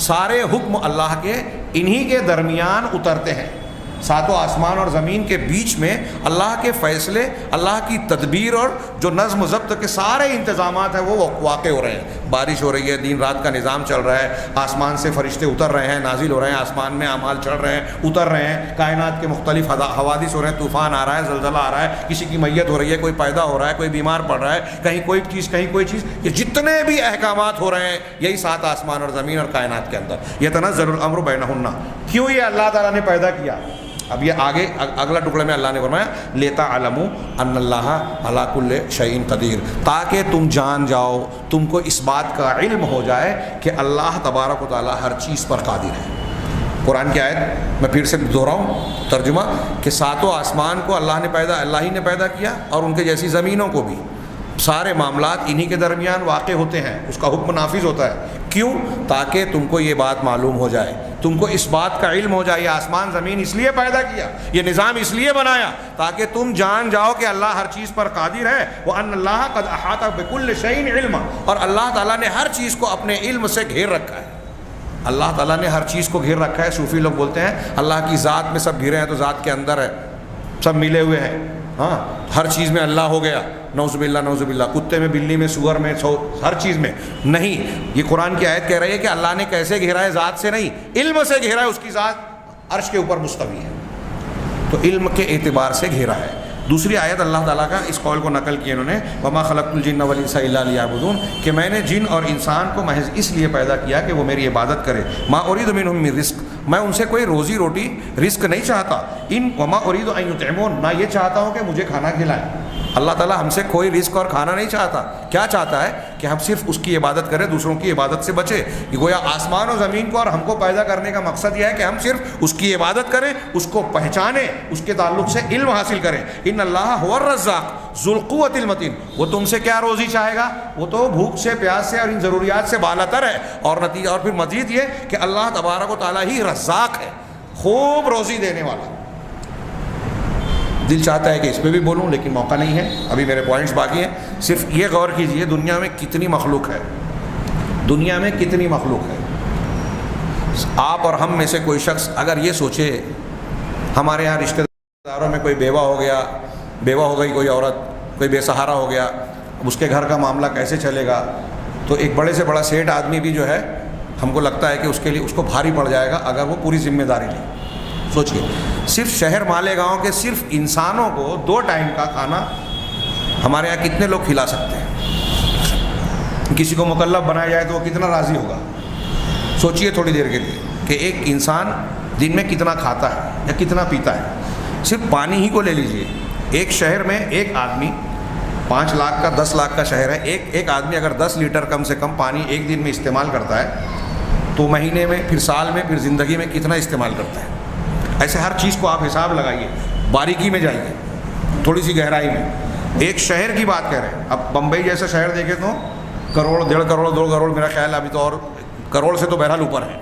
سارے حکم اللہ کے انہی کے درمیان اترتے ہیں. 7 آسمان اور زمین کے بیچ میں اللہ کے فیصلے، اللہ کی تدبیر اور جو نظم و ضبط کے سارے انتظامات ہیں وہ واقع ہو رہے ہیں. بارش ہو رہی ہے، دن رات کا نظام چل رہا ہے، آسمان سے فرشتے اتر رہے ہیں، نازل ہو رہے ہیں، آسمان میں اعمال چڑھ رہے ہیں، اتر رہے ہیں، کائنات کے مختلف حوادث ہو رہے ہیں، طوفان آ رہا ہے، زلزلہ آ رہا ہے، کسی کی میت ہو رہی ہے، کوئی پیدا ہو رہا ہے، کوئی بیمار پڑ رہا ہے، کہیں کوئی چیز کہیں کوئی چیز. یہ جتنے بھی احکامات ہو رہے ہیں یہی 7 آسمان اور زمین اور کائنات کے اندر. یتنزل الامر بینہن. کیوں یہ اللہ تعالیٰ نے پیدا کیا؟ اب یہ آگے اگلا ٹکڑے میں اللہ نے فرمایا لِتَعْلَمُوا أَنَّ اللَّهَ عَلَىٰ كُلِّ شَيْءٍ قَدِيرٌ، تاکہ تم جان جاؤ، تم کو اس بات کا علم ہو جائے کہ اللہ تبارک و تعالیٰ ہر چیز پر قادر ہے. قرآن کی آیت میں پھر سے دہراؤں ترجمہ کہ 7 آسمان کو اللہ ہی نے پیدا کیا اور ان کے جیسی زمینوں کو بھی. سارے معاملات انہی کے درمیان واقع ہوتے ہیں، اس کا حکم نافذ ہوتا ہے۔ کیوں؟ تاکہ تم کو یہ بات معلوم ہو جائے، تم کو اس بات کا علم ہو جائے۔ یہ آسمان زمین اس لیے پیدا کیا، یہ نظام اس لیے بنایا تاکہ تم جان جاؤ کہ اللہ ہر چیز پر قادر ہے۔ وَأَنَّ اللَّهَ قَدْ أَحَاطَ بِكُلِّ شَيْءٍ عِلْمًا، اور اللہ تعالیٰ نے ہر چیز کو اپنے علم سے گھیر رکھا ہے۔ اللہ تعالیٰ نے ہر چیز کو گھیر رکھا ہے۔ صوفی لوگ بولتے ہیں اللہ کی ذات میں سب گھرے ہیں، تو ذات کے اندر ہے، سب ملے ہوئے ہیں، ہاں ہر چیز میں اللہ ہو گیا، نعوذ باللہ نعوذ باللہ، کتے میں، بلی میں، سور میں، ہر چیز میں نہیں۔ یہ قرآن کی آیت کہہ رہی ہے کہ اللہ نے کیسے گھیرا ہے؟ ذات سے نہیں، علم سے گھیرا ہے۔ اس کی ذات عرش کے اوپر مستوی ہے، تو علم کے اعتبار سے گھیرا ہے۔ دوسری آیت اللہ تعالیٰ کا اس قول کو نقل کیا انہوں نے، وَمَا خَلَقْتُ الْجِنَّ وَالْإِنسَ إِلَّا لِيَعْبُدُونَ، کہ میں نے جن اور انسان کو محض اس لیے پیدا کیا کہ وہ میری عبادت کرے۔ مَا أُرِيدُ مِنْهُم مِّن رِزْق، میں ان سے کوئی روزی روٹی رزق نہیں چاہتا۔ وَمَا أُرِيدُ أَن يُطْعِمُونَ، نہ یہ چاہتا ہوں کہ مجھے کھانا کھلائیں۔ اللہ تعالیٰ ہم سے کوئی رزق اور کھانا نہیں چاہتا، کیا چاہتا ہے کہ ہم صرف اس کی عبادت کریں، دوسروں کی عبادت سے بچے۔ یہ گویا آسمان و زمین کو اور ہم کو پیدا کرنے کا مقصد یہ ہے کہ ہم صرف اس کی عبادت کریں، اس کو پہچانیں، اس کے تعلق سے علم حاصل کریں۔ ان اللہ هو الرزاق ذو القوۃ المتین، وہ تم سے کیا روزی چاہے گا؟ وہ تو بھوک سے، پیاس سے اور ان ضروریات سے بالا تر ہے۔ اور نتیجہ، اور پھر مزید یہ کہ اللہ تبارک و تعالیٰ ہی رزاق ہے، خوب روزی دینے والا۔ دل چاہتا ہے کہ اس پہ بھی بولوں لیکن موقع نہیں ہے، ابھی میرے پوائنٹس باقی ہیں۔ صرف یہ غور کیجئے دنیا میں کتنی مخلوق ہے، دنیا میں کتنی مخلوق ہے۔ آپ اور ہم میں سے کوئی شخص اگر یہ سوچے ہمارے یہاں رشتہ داروں میں کوئی بیوہ ہو گیا، بیوہ ہو گئی کوئی عورت، کوئی بے سہارا ہو گیا، اب اس کے گھر کا معاملہ کیسے چلے گا؟ تو ایک بڑے سے بڑا سیٹ آدمی بھی جو ہے ہم کو لگتا ہے کہ اس کے لیے اس کو بھاری پڑ جائے گا اگر وہ پوری ذمہ داری لے۔ سوچئے صرف شہر مالیگاؤں کے صرف انسانوں کو 2 ٹائم کا کھانا ہمارے یہاں کتنے لوگ کھلا سکتے ہیں؟ کسی کو مکلف بنایا جائے تو وہ کتنا راضی ہوگا؟ سوچئے تھوڑی دیر کے لیے کہ ایک انسان دن میں کتنا کھاتا ہے یا کتنا پیتا ہے۔ صرف پانی ہی کو لے لیجئے، ایک شہر میں ایک آدمی 5 لاکھ کا 10 لاکھ کا شہر ہے، ایک آدمی اگر 10 لیٹر کم سے کم پانی ایک دن میں استعمال کرتا ہے تو مہینے میں، پھر سال میں، پھر زندگی میں کتنا استعمال کرتا ہے؟ ایسے ہر چیز کو آپ حساب لگائیے، باریکی میں جائیے، تھوڑی سی گہرائی میں۔ ایک شہر کی بات کہہ رہے ہیں، اب بمبئی جیسا شہر دیکھیں تو کروڑ، 1.5 کروڑ، 2 کروڑ، میرا خیال ابھی تو اور کروڑ سے تو بہرحال اوپر ہے۔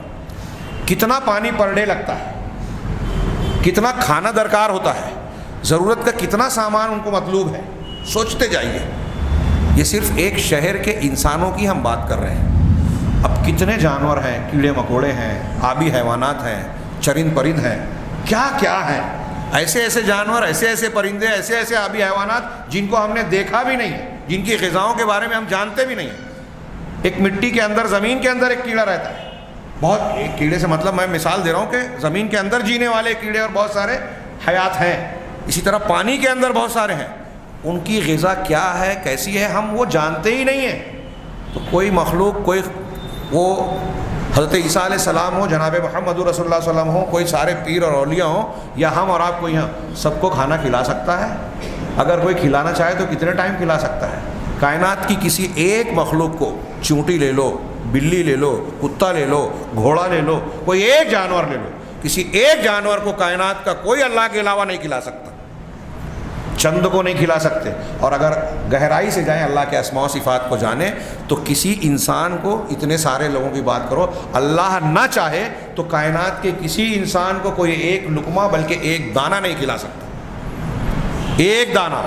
کتنا پانی پر ڈے لگتا ہے، کتنا کھانا درکار ہوتا ہے، ضرورت کا کتنا سامان ان کو مطلوب ہے، سوچتے جائیے۔ یہ صرف ایک شہر کے انسانوں کی ہم بات کر رہے ہیں، اب کتنے جانور ہیں، کیڑے مکوڑے ہیں، آبی حیوانات ہیں، چرند پرند ہیں، کیا کیا ہیں، ایسے ایسے جانور، ایسے ایسے پرندے، ایسے ایسے آبی حیوانات جن کو ہم نے دیکھا بھی نہیں، جن کی غذاؤں کے بارے میں ہم جانتے بھی نہیں ہیں۔ ایک مٹی کے اندر، زمین کے اندر ایک کیڑا رہتا ہے، بہت، ایک کیڑے سے مطلب میں مثال دے رہا ہوں کہ زمین کے اندر جینے والے کیڑے اور بہت سارے حیات ہیں۔ اسی طرح پانی کے اندر بہت سارے ہیں، ان کی غذا کیا ہے، کیسی ہے، ہم وہ جانتے ہی نہیں ہیں۔ تو کوئی مخلوق، کوئی وہ حضرت عیسیٰ علیہ السلام ہو، جناب محمد رسول اللہ صلی اللہ علیہ وسلم ہو، کوئی سارے پیر اور اولیاء ہوں، یا ہم اور آپ کو یہاں سب کو کھانا کھلا سکتا ہے؟ اگر کوئی کھلانا چاہے تو کتنے ٹائم کھلا سکتا ہے؟ کائنات کی کسی ایک مخلوق کو، چونٹی لے لو، بلی لے لو، کتا لے لو، گھوڑا لے لو، کوئی ایک جانور لے لو، کسی ایک جانور کو کائنات کا کوئی اللہ کے علاوہ نہیں کھلا سکتا، چند کو نہیں کھلا سکتے۔ اور اگر گہرائی سے جائیں، اللہ کے اسماء و صفات کو جانیں، تو کسی انسان کو، اتنے سارے لوگوں کی بات کرو، اللہ نہ چاہے تو کائنات کے کسی انسان کو کوئی ایک لقمہ بلکہ ایک دانہ نہیں کھلا سکتا، ایک دانہ۔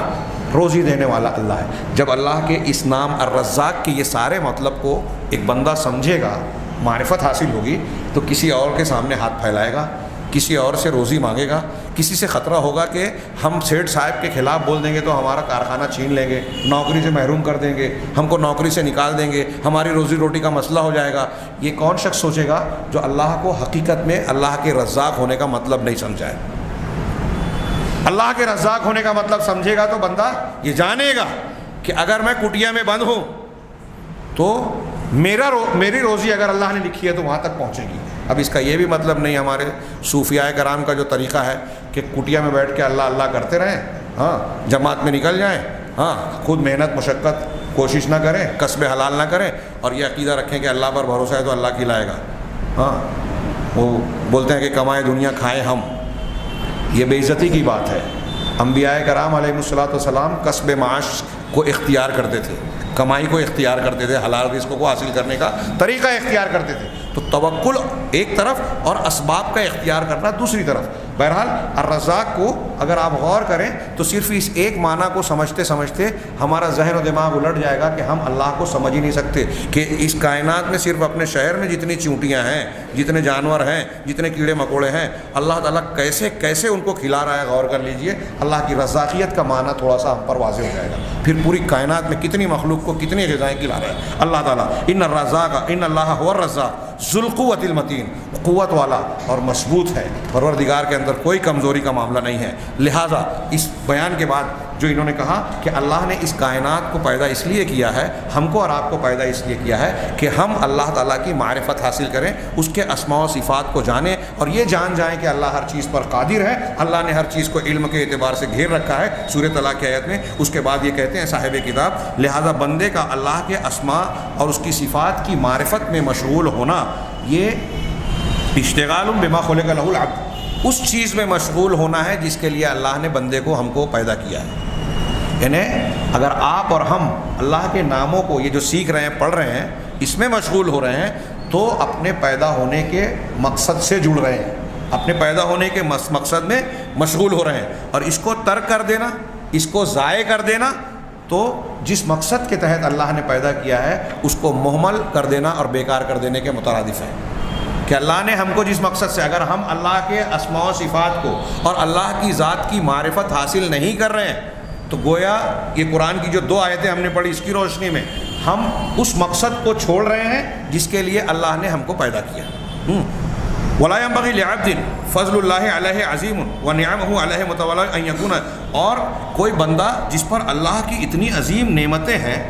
روزی دینے والا اللہ ہے۔ جب اللہ کے اس نام الرزاق کے یہ سارے مطلب کو ایک بندہ سمجھے گا، معرفت حاصل ہوگی، تو کسی اور کے سامنے ہاتھ پھیلائے گا، کسی اور سے روزی مانگے گا۔ کسی سے خطرہ ہوگا کہ ہم سیٹھ صاحب کے خلاف بول دیں گے تو ہمارا کارخانہ چھین لیں گے، نوکری سے محروم کر دیں گے، ہم کو نوکری سے نکال دیں گے، ہماری روزی روٹی کا مسئلہ ہو جائے گا۔ یہ کون شخص سوچے گا جو اللہ کو حقیقت میں اللہ کے رزاق ہونے کا مطلب نہیں سمجھا ہے؟ اللہ کے رزاق ہونے کا مطلب سمجھے گا تو بندہ یہ جانے گا کہ اگر میں کٹیا میں بند ہوں تو میری روزی اگر اللہ نے لکھی ہے تو وہاں تک پہنچے گی۔ اب اس کا یہ بھی مطلب نہیں، ہمارے صوفیاء کرام کا جو طریقہ ہے کہ کٹیا میں بیٹھ کے اللہ اللہ کرتے رہیں، ہاں جماعت میں نکل جائیں، ہاں خود محنت مشقت کوشش نہ کریں، کسب حلال نہ کریں، اور یہ عقیدہ رکھیں کہ اللہ پر بھروسہ ہے تو اللہ کھلائے گا۔ ہاں وہ بولتے ہیں کہ کمائے دنیا کھائیں ہم، یہ بے عزتی کی بات ہے۔ انبیاء کرام علیہ الصلوۃ والسلام کسب معاش کو اختیار کرتے تھے، کمائی کو اختیار کرتے تھے، حلال رزق کو حاصل کرنے کا طریقہ اختیار کرتے تھے. تو توکل ایک طرف اور اسباب کا اختیار کرنا دوسری طرف. بہرحال الرزاق کو اگر آپ غور کریں تو صرف اس ایک معنی کو سمجھتے سمجھتے ہمارا ذہن و دماغ الٹ جائے گا کہ ہم اللہ کو سمجھ ہی نہیں سکتے کہ اس کائنات میں صرف اپنے شہر میں جتنی چیونٹیاں ہیں، جتنے جانور ہیں، جتنے کیڑے مکوڑے ہیں، اللہ تعالیٰ کیسے کیسے ان کو کھلا رہا ہے. غور کر لیجئے، اللہ کی رزاقیت کا معنی تھوڑا سا ہم پر واضح ہو جائے گا. پھر پوری کائنات میں کتنی مخلوق کو کتنی غذائیں کھلا رہا ہے اللہ تعالیٰ. ان الرزاق ان اللہ هو الرزاق ذو القوۃ المتین، قوت والا اور مضبوط ہے. پروردگار کے اندر کوئی کمزوری کا معاملہ نہیں ہے. لہٰذا اس بیان کے بعد جو انہوں نے کہا کہ اللہ نے اس کائنات کو پیدا اس لیے کیا ہے، ہم کو اور آپ کو پیدا اس لیے کیا ہے کہ ہم اللہ تعالیٰ کی معرفت حاصل کریں، اس کے اسماء و صفات کو جانیں اور یہ جان جائیں کہ اللہ ہر چیز پر قادر ہے. اللہ نے ہر چیز کو علم کے اعتبار سے گھیر رکھا ہے سورہ طلاق کی آیت میں. اس کے بعد یہ کہتے ہیں صاحب کتاب، لہٰذا بندے کا اللہ کے اسماء اور اس کی صفات کی معرفت میں مشغول ہونا، یہ اشتغال بما خلق له العبد، اس چیز میں مشغول ہونا ہے جس کے لیے اللہ نے بندے کو ہم کو پیدا کیا ہے. یعنی اگر آپ اور ہم اللہ کے ناموں کو یہ جو سیکھ رہے ہیں، پڑھ رہے ہیں، اس میں مشغول ہو رہے ہیں تو اپنے پیدا ہونے کے مقصد سے جڑ رہے ہیں، اپنے پیدا ہونے کے مقصد میں مشغول ہو رہے ہیں. اور اس کو ترک کر دینا، اس کو ضائع کر دینا، تو جس مقصد کے تحت اللہ نے پیدا کیا ہے اس کو مہمل کر دینا اور بیکار کر دینے کے مترادف ہے. کہ اللہ نے ہم کو جس مقصد سے، اگر ہم اللہ کے اسماء و صفات کو اور اللہ کی ذات کی معرفت حاصل نہیں کر رہے ہیں تو گویا یہ قرآن کی جو 2 آیتیں ہم نے پڑھی اس کی روشنی میں ہم اس مقصد کو چھوڑ رہے ہیں جس کے لیے اللہ نے ہم کو پیدا کیا. وَلَا يَنبَغِي لِعَبْدٍ فَضْلُ اللَّهِ عَلَيْهِ عَظِيمٌ وَنِعَمُهُ عَلَيْهِ مُتَوَالِّةٌ أَن يَكُونَ، اور کوئی بندہ جس پر اللہ کی اتنی عظیم نعمتیں ہیں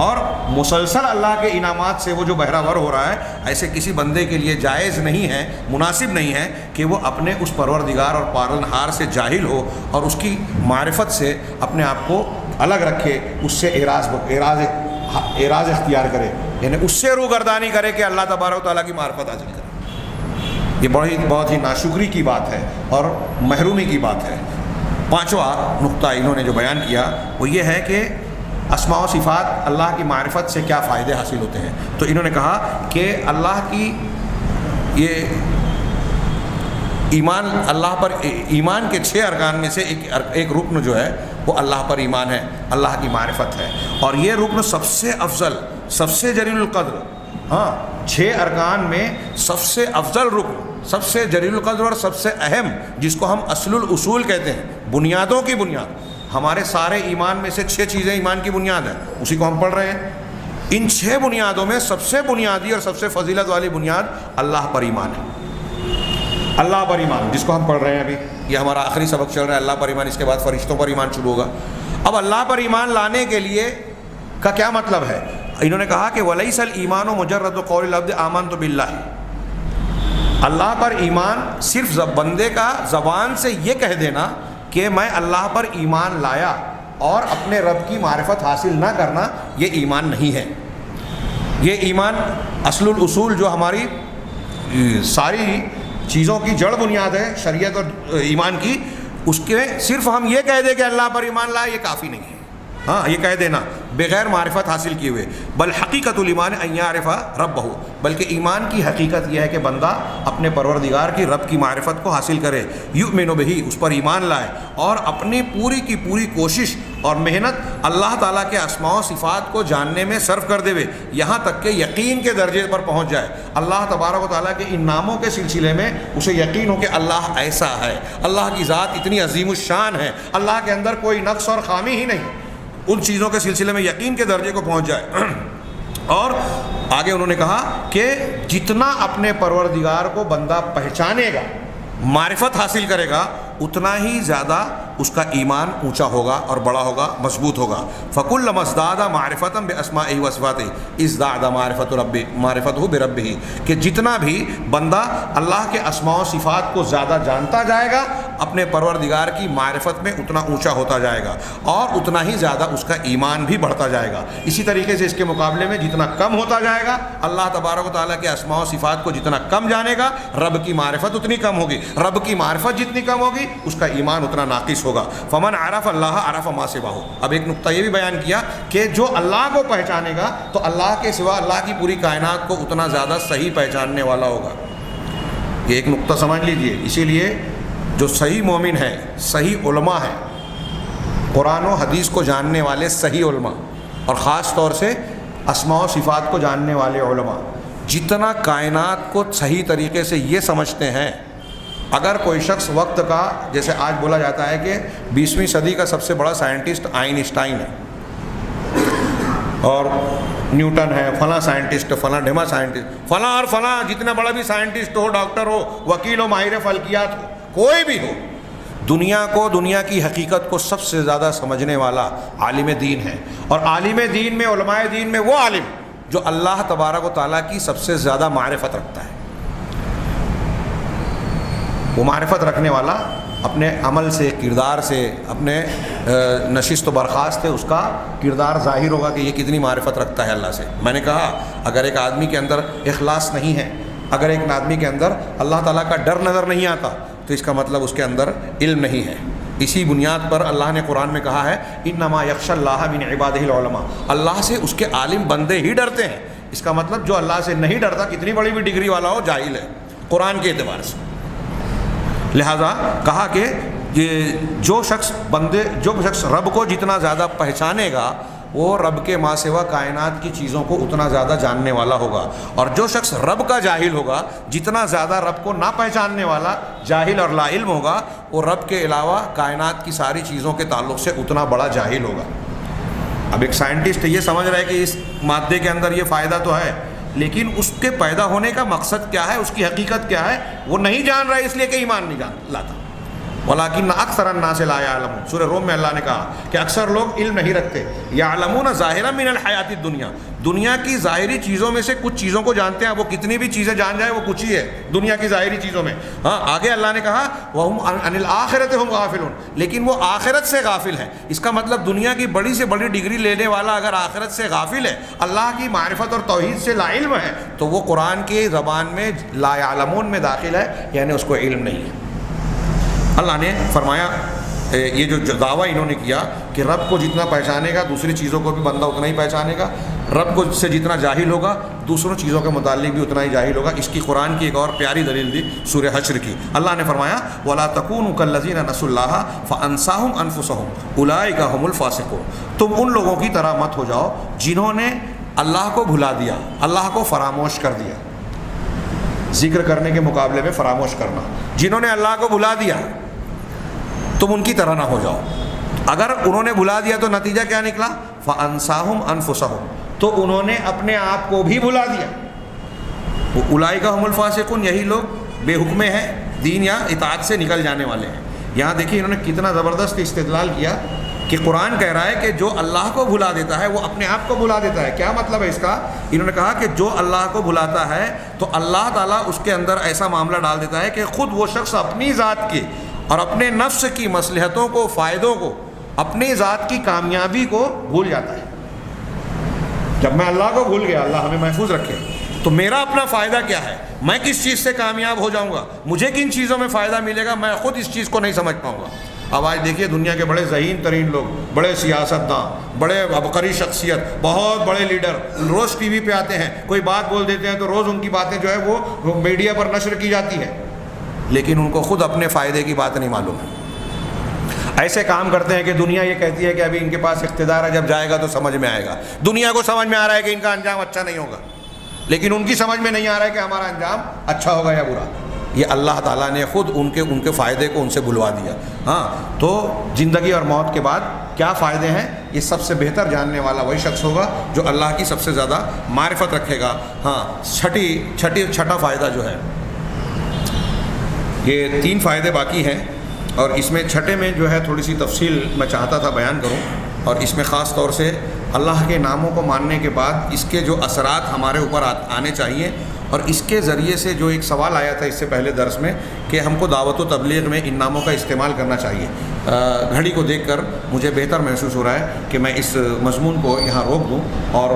اور مسلسل اللہ کے انعامات سے وہ جو بہرہ ور ہو رہا ہے، ایسے کسی بندے کے لیے جائز نہیں ہے، مناسب نہیں ہے کہ وہ اپنے اس پروردگار اور پالنہار سے جاہل ہو اور اس کی معرفت سے اپنے آپ کو الگ رکھے، اس سے اعراض اختیار کرے، یعنی اس سے روگردانی کرے کہ اللہ تبارک و تعالیٰ کی معرفت حاصل کرے. یہ بہت ہی ناشکری کی بات ہے اور محرومی کی بات ہے. 5واں نقطہ انہوں نے جو بیان کیا وہ یہ ہے کہ اسماء و صفات اللہ کی معرفت سے کیا فائدے حاصل ہوتے ہیں. تو انہوں نے کہا کہ اللہ کی یہ ایمان، اللہ پر ایمان کے 6 ارکان میں سے ایک رکن جو ہے وہ اللہ پر ایمان ہے، اللہ کی معرفت ہے. اور یہ رکن سب سے افضل، سب سے جلیل القدر، 6 ارکان میں سب سے افضل رکن، سب سے جلیل القدر اور سب سے اہم، جس کو ہم اصل الاصول کہتے ہیں، بنیادوں کی بنیاد. ہمارے سارے ایمان میں سے 6 چیزیں ایمان کی بنیاد ہیں، اسی کو ہم پڑھ رہے ہیں. ان 6 بنیادوں میں سب سے بنیادی اور سب سے فضیلت والی بنیاد اللہ پر ایمان ہے. اللہ پر ایمان جس کو ہم پڑھ رہے ہیں ابھی، یہ ہمارا آخری سبق چل رہا ہے، اللہ پر ایمان. اس کے بعد فرشتوں پر ایمان شروع ہوگا. اب اللہ پر ایمان لانے کے لیے کا کیا مطلب ہے؟ انہوں نے کہا کہ وَلَيْسَ الْإِيمَانُ مُجَرَّدُ قَوْلِ الْعَبْدِ آمَنْتُ بِاللَّهِ، اللہ پر ایمان صرف بندے کا زبان سے یہ کہہ دینا کہ میں اللہ پر ایمان لایا اور اپنے رب کی معرفت حاصل نہ کرنا، یہ ایمان نہیں ہے. یہ ایمان اصل الاصول جو ہماری ساری چیزوں کی جڑ بنیاد ہے شریعت اور ایمان کی، اس کے صرف ہم یہ کہہ دیں کہ اللہ پر ایمان لائے یہ کافی نہیں ہے. یہ کہہ دینا بغیر معرفت حاصل کیے ہوئے. بل حقیقت الایمان ان یعرف ربہ، بلکہ ایمان کی حقیقت یہ ہے کہ بندہ اپنے پروردگار کی رب کی معرفت کو حاصل کرے، یؤمن بہ، اس پر ایمان لائے اور اپنی پوری کی پوری کوشش اور محنت اللہ تعالیٰ کے اسماء و صفات کو جاننے میں صرف کر دے، یہاں تک کہ یقین کے درجے پر پہنچ جائے. اللہ تبارک و تعالیٰ کے ان ناموں کے سلسلے میں اسے یقین ہو کہ اللہ ایسا ہے، اللہ کی ذات اتنی عظیم الشان ہے، اللہ کے اندر کوئی نقص اور خامی ہی نہیں. ان چیزوں کے سلسلے میں یقین کے درجے کو پہنچ جائے. اور آگے انہوں نے کہا کہ جتنا اپنے پروردگار کو بندہ پہچانے گا، معرفت حاصل کرے گا، اتنا ہی زیادہ اس کا ایمان اونچا ہوگا اور بڑا ہوگا، مضبوط ہوگا. فَكُلَّمَا ازْدَادَ مَعْرِفَةً بِأَسْمَائِهِ وَصِفَاتِهِ ازْدَادَ مَعْرِفَتُهُ بِرَبِّهِ، کہ جتنا بھی بندہ اللہ کے اسماء و صفات کو زیادہ جانتا جائے گا، اپنے پروردگار کی معرفت میں اتنا اونچا ہوتا جائے گا اور اتنا ہی زیادہ اس کا ایمان بھی بڑھتا جائے گا۔ اسی طریقے سے اس کے مقابلے میں جتنا کم ہوتا جائے گا، اللہ تبارک و تعالیٰ کے اسماء و صفات کو جتنا کم جانے گا، رب کی معرفت اتنی کم ہوگی، رب کی معرفت جتنی کم ہوگی اس کا ایمان اتنا ناقص ہوگا۔ فمن عرف اللہ عرف ما سواہ۔ اب ایک نقطہ یہ بھی بیان کیا کہ جو اللہ کو پہچانے گا تو اللہ کے سوا اللہ کی پوری کائنات کو اتنا زیادہ صحیح پہچاننے والا ہوگا۔ یہ ایک نقطہ سمجھ لیجئے۔ اسی لیے جو صحیح مومن ہے، صحیح علماء ہے، قرآن و حدیث کو جاننے والے صحیح علماء، اور خاص طور سے اسماء و صفات کو جاننے والے علماء، جتنا کائنات کو صحیح طریقے سے یہ سمجھتے ہیں، اگر کوئی شخص وقت کا، جیسے آج بولا جاتا ہے کہ 20ویں صدی کا سب سے بڑا سائنٹسٹ آئنسٹائن ہے، اور نیوٹن ہے، فلاں سائنٹسٹ، فلاں ڈھما سائنٹسٹ، فلاں اور فلاں، جتنا بڑا بھی سائنٹسٹ ہو، ڈاکٹر ہو، وکیل ہو، ماہر فلکیات ہو، کوئی بھی ہو، دنیا کو، دنیا کی حقیقت کو سب سے زیادہ سمجھنے والا عالم دین ہے۔ اور عالم دین میں، علماء دین میں وہ عالم جو اللہ تبارک و تعالیٰ کی سب سے زیادہ معرفت رکھتا ہے۔ وہ معرفت رکھنے والا اپنے عمل سے، کردار سے، اپنے نشست و برخاست سے اس کا کردار ظاہر ہوگا کہ یہ کتنی معرفت رکھتا ہے اللہ سے۔ میں نے کہا اگر ایک آدمی کے اندر اخلاص نہیں ہے، اگر ایک آدمی کے اندر اللہ تعالیٰ کا ڈر نظر نہیں آتا، تو اس کا مطلب اس کے اندر علم نہیں ہے۔ اسی بنیاد پر اللہ نے قرآن میں کہا ہے انما یخشی اللہ من عبادہ العلماء، اللہ سے اس کے عالم بندے ہی ڈرتے ہیں۔ اس کا مطلب جو اللہ سے نہیں ڈرتا، کتنی بڑی بھی ڈگری والا ہو، جاہل ہے قرآن کے اعتبار سے۔ لہذا کہا کہ جو شخص رب کو جتنا زیادہ پہچانے گا، وہ رب کے ماں سوا کائنات کی چیزوں کو اتنا زیادہ جاننے والا ہوگا، اور جو شخص رب کا جاہل ہوگا، جتنا زیادہ رب کو نہ پہچاننے والا جاہل اور لا علم ہوگا، وہ رب کے علاوہ کائنات کی ساری چیزوں کے تعلق سے اتنا بڑا جاہل ہوگا۔ اب ایک سائنٹسٹ یہ سمجھ رہا ہے کہ اس مادے کے اندر یہ فائدہ تو ہے، لیکن اس کے پیدا ہونے کا مقصد کیا ہے، اس کی حقیقت کیا ہے، وہ نہیں جان رہا ہے، اس لیے کہ ایمان نہیں جان لاتا۔ وَلَٰكِنَّ أَكْثَرَ النَّاسِ لَا يَعْلَمُونَ، سورہ روم میں اللہ نے کہا کہ اکثر لوگ علم نہیں رکھتے۔ يَعْلَمُونَ ظَاهِرًا مِنَ الْحَيَاةِ الدُّنْيَا، دنیا کی ظاہری چیزوں میں سے کچھ چیزوں کو جانتے ہیں، وہ کتنی بھی چیزیں جان جائے وہ کچھ ہی ہے دنیا کی ظاہری چیزوں میں۔ ہاں آگے اللہ نے کہا وَهُمْ عَنِ الْآخِرَةِ هُمْ غَافِلُونَ، لیکن وہ آخرت سے غافل ہے۔ اس کا مطلب دنیا کی بڑی سے بڑی ڈگری لینے والا اگر آخرت سے غافل ہے، اللہ کی معرفت اور توحید سے لا علم ہے، تو وہ قرآن کی زبان میں لا يعلمون میں داخل ہے، یعنی اس کو علم نہیں ہے۔ اللہ نے فرمایا یہ جو دعویٰ انہوں نے کیا کہ رب کو جتنا پہچانے گا، دوسری چیزوں کو بھی بندہ اتنا ہی پہچانے گا، رب کو سے جتنا جاہل ہوگا، دوسروں چیزوں کے متعلق بھی اتنا ہی جاہل ہوگا۔ اس کی قرآن کی ایک اور پیاری دلیل دی سورہ حشر کی۔ اللہ نے فرمایا وَلَا تَكُونُوا كَالَّذِينَ نَسُوا اللَّهَ فَأَنسَاهُمْ أَنفُسَهُمْ أُولَٰئِكَ هُمُ الْفَاسِقُونَ، تم ان لوگوں کی طرح مت ہو جاؤ جنہوں نے اللہ کو بھلا دیا، اللہ کو فراموش کر دیا۔ ذکر کرنے کے مقابلے میں فراموش کرنا، جنہوں نے اللہ کو بھلا دیا تم ان کی طرح نہ ہو جاؤ۔ اگر انہوں نے بھلا دیا تو نتیجہ کیا نکلا؟ فَأَنسَاهُمْ أَنفُسَهُمْ، تو انہوں نے اپنے آپ کو بھی بھلا دیا۔ اولئک هم الفاسقون، یہی لوگ بے حکمے ہیں، دین یا اطاعت سے نکل جانے والے ہیں۔ یہاں دیکھیے انہوں نے کتنا زبردست استدلال کیا کہ قرآن کہہ رہا ہے کہ جو اللہ کو بھلا دیتا ہے وہ اپنے آپ کو بھلا دیتا ہے۔ کیا مطلب ہے اس کا؟ انہوں نے کہا کہ جو اللہ کو بھلاتا ہے تو اللہ تعالیٰ اس کے اندر ایسا معاملہ ڈال دیتا ہے کہ خود وہ شخص اپنی ذات کے اور اپنے نفس کی مصلحتوں کو، فائدوں کو، اپنی ذات کی کامیابی کو بھول جاتا ہے۔ جب میں اللہ کو بھول گیا، اللہ ہمیں محفوظ رکھے، تو میرا اپنا فائدہ کیا ہے، میں کس چیز سے کامیاب ہو جاؤں گا، مجھے کن چیزوں میں فائدہ ملے گا، میں خود اس چیز کو نہیں سمجھ پاؤں گا۔ اب آج دیکھیے دنیا کے بڑے ذہین ترین لوگ، بڑے سیاستداں، بڑے عبقری شخصیت، بہت بڑے لیڈر روز ٹی وی پہ آتے ہیں، کوئی بات بول دیتے ہیں تو روز ان کی باتیں جو ہے وہ میڈیا پر نشر کی جاتی ہے، لیکن ان کو خود اپنے فائدے کی بات نہیں معلوم ہے۔ ایسے کام کرتے ہیں کہ دنیا یہ کہتی ہے کہ ابھی ان کے پاس اقتدار ہے، جب جائے گا تو سمجھ میں آئے گا۔ دنیا کو سمجھ میں آ رہا ہے کہ ان کا انجام اچھا نہیں ہوگا، لیکن ان کی سمجھ میں نہیں آ رہا ہے کہ ہمارا انجام اچھا ہوگا یا برا۔ یہ اللہ تعالیٰ نے خود ان کے فائدے کو ان سے بھلوا دیا۔ ہاں، تو زندگی اور موت کے بعد کیا فائدے ہیں، یہ سب سے بہتر جاننے والا وہی شخص ہوگا جو اللہ کی سب سے زیادہ معرفت رکھے گا۔ ہاں، چھٹا فائدہ جو ہے، یہ 3 فائدے باقی ہیں، اور اس میں چھٹے میں جو ہے تھوڑی سی تفصیل میں چاہتا تھا بیان کروں، اور اس میں خاص طور سے اللہ کے ناموں کو ماننے کے بعد اس کے جو اثرات ہمارے اوپر آنے چاہیے اور اس کے ذریعے سے جو ایک سوال آیا تھا اس سے پہلے درس میں کہ ہم کو دعوت و تبلیغ میں ان ناموں کا استعمال کرنا چاہیے، گھڑی کو دیکھ کر مجھے بہتر محسوس ہو رہا ہے کہ میں اس مضمون کو یہاں روک دوں اور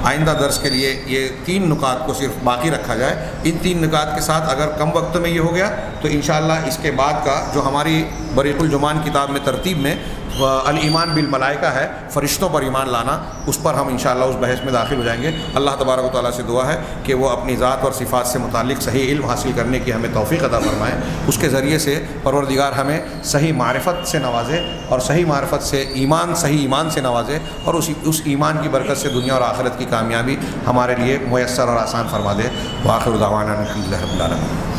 آئندہ درس کے لیے یہ 3 نکات کو صرف باقی رکھا جائے۔ ان 3 نکات کے ساتھ اگر کم وقت میں یہ ہو گیا تو انشاءاللہ اس کے بعد کا جو ہماری بریق الجمان کتاب میں ترتیب میں الایمان بالملائکہ ہے، فرشتوں پر ایمان لانا، اس پر ہم انشاءاللہ اس بحث میں داخل ہو جائیں گے۔ اللہ تبارک و تعالیٰ سے دعا ہے کہ وہ اپنی ذات اور صفات سے متعلق صحیح علم حاصل کرنے کی ہمیں توفیق عطا فرمائے، اس کے ذریعے سے پروردگار ہمیں صحیح معرفت سے نوازے اور صحیح معرفت سے صحیح ایمان سے نوازے، اور اس ایمان کی برکت سے دنیا اور آخرت کی کامیابی ہمارے لیے میسر اور آسان فرما دے۔ وآخر دعوانا الحمدللہ رب العالمین۔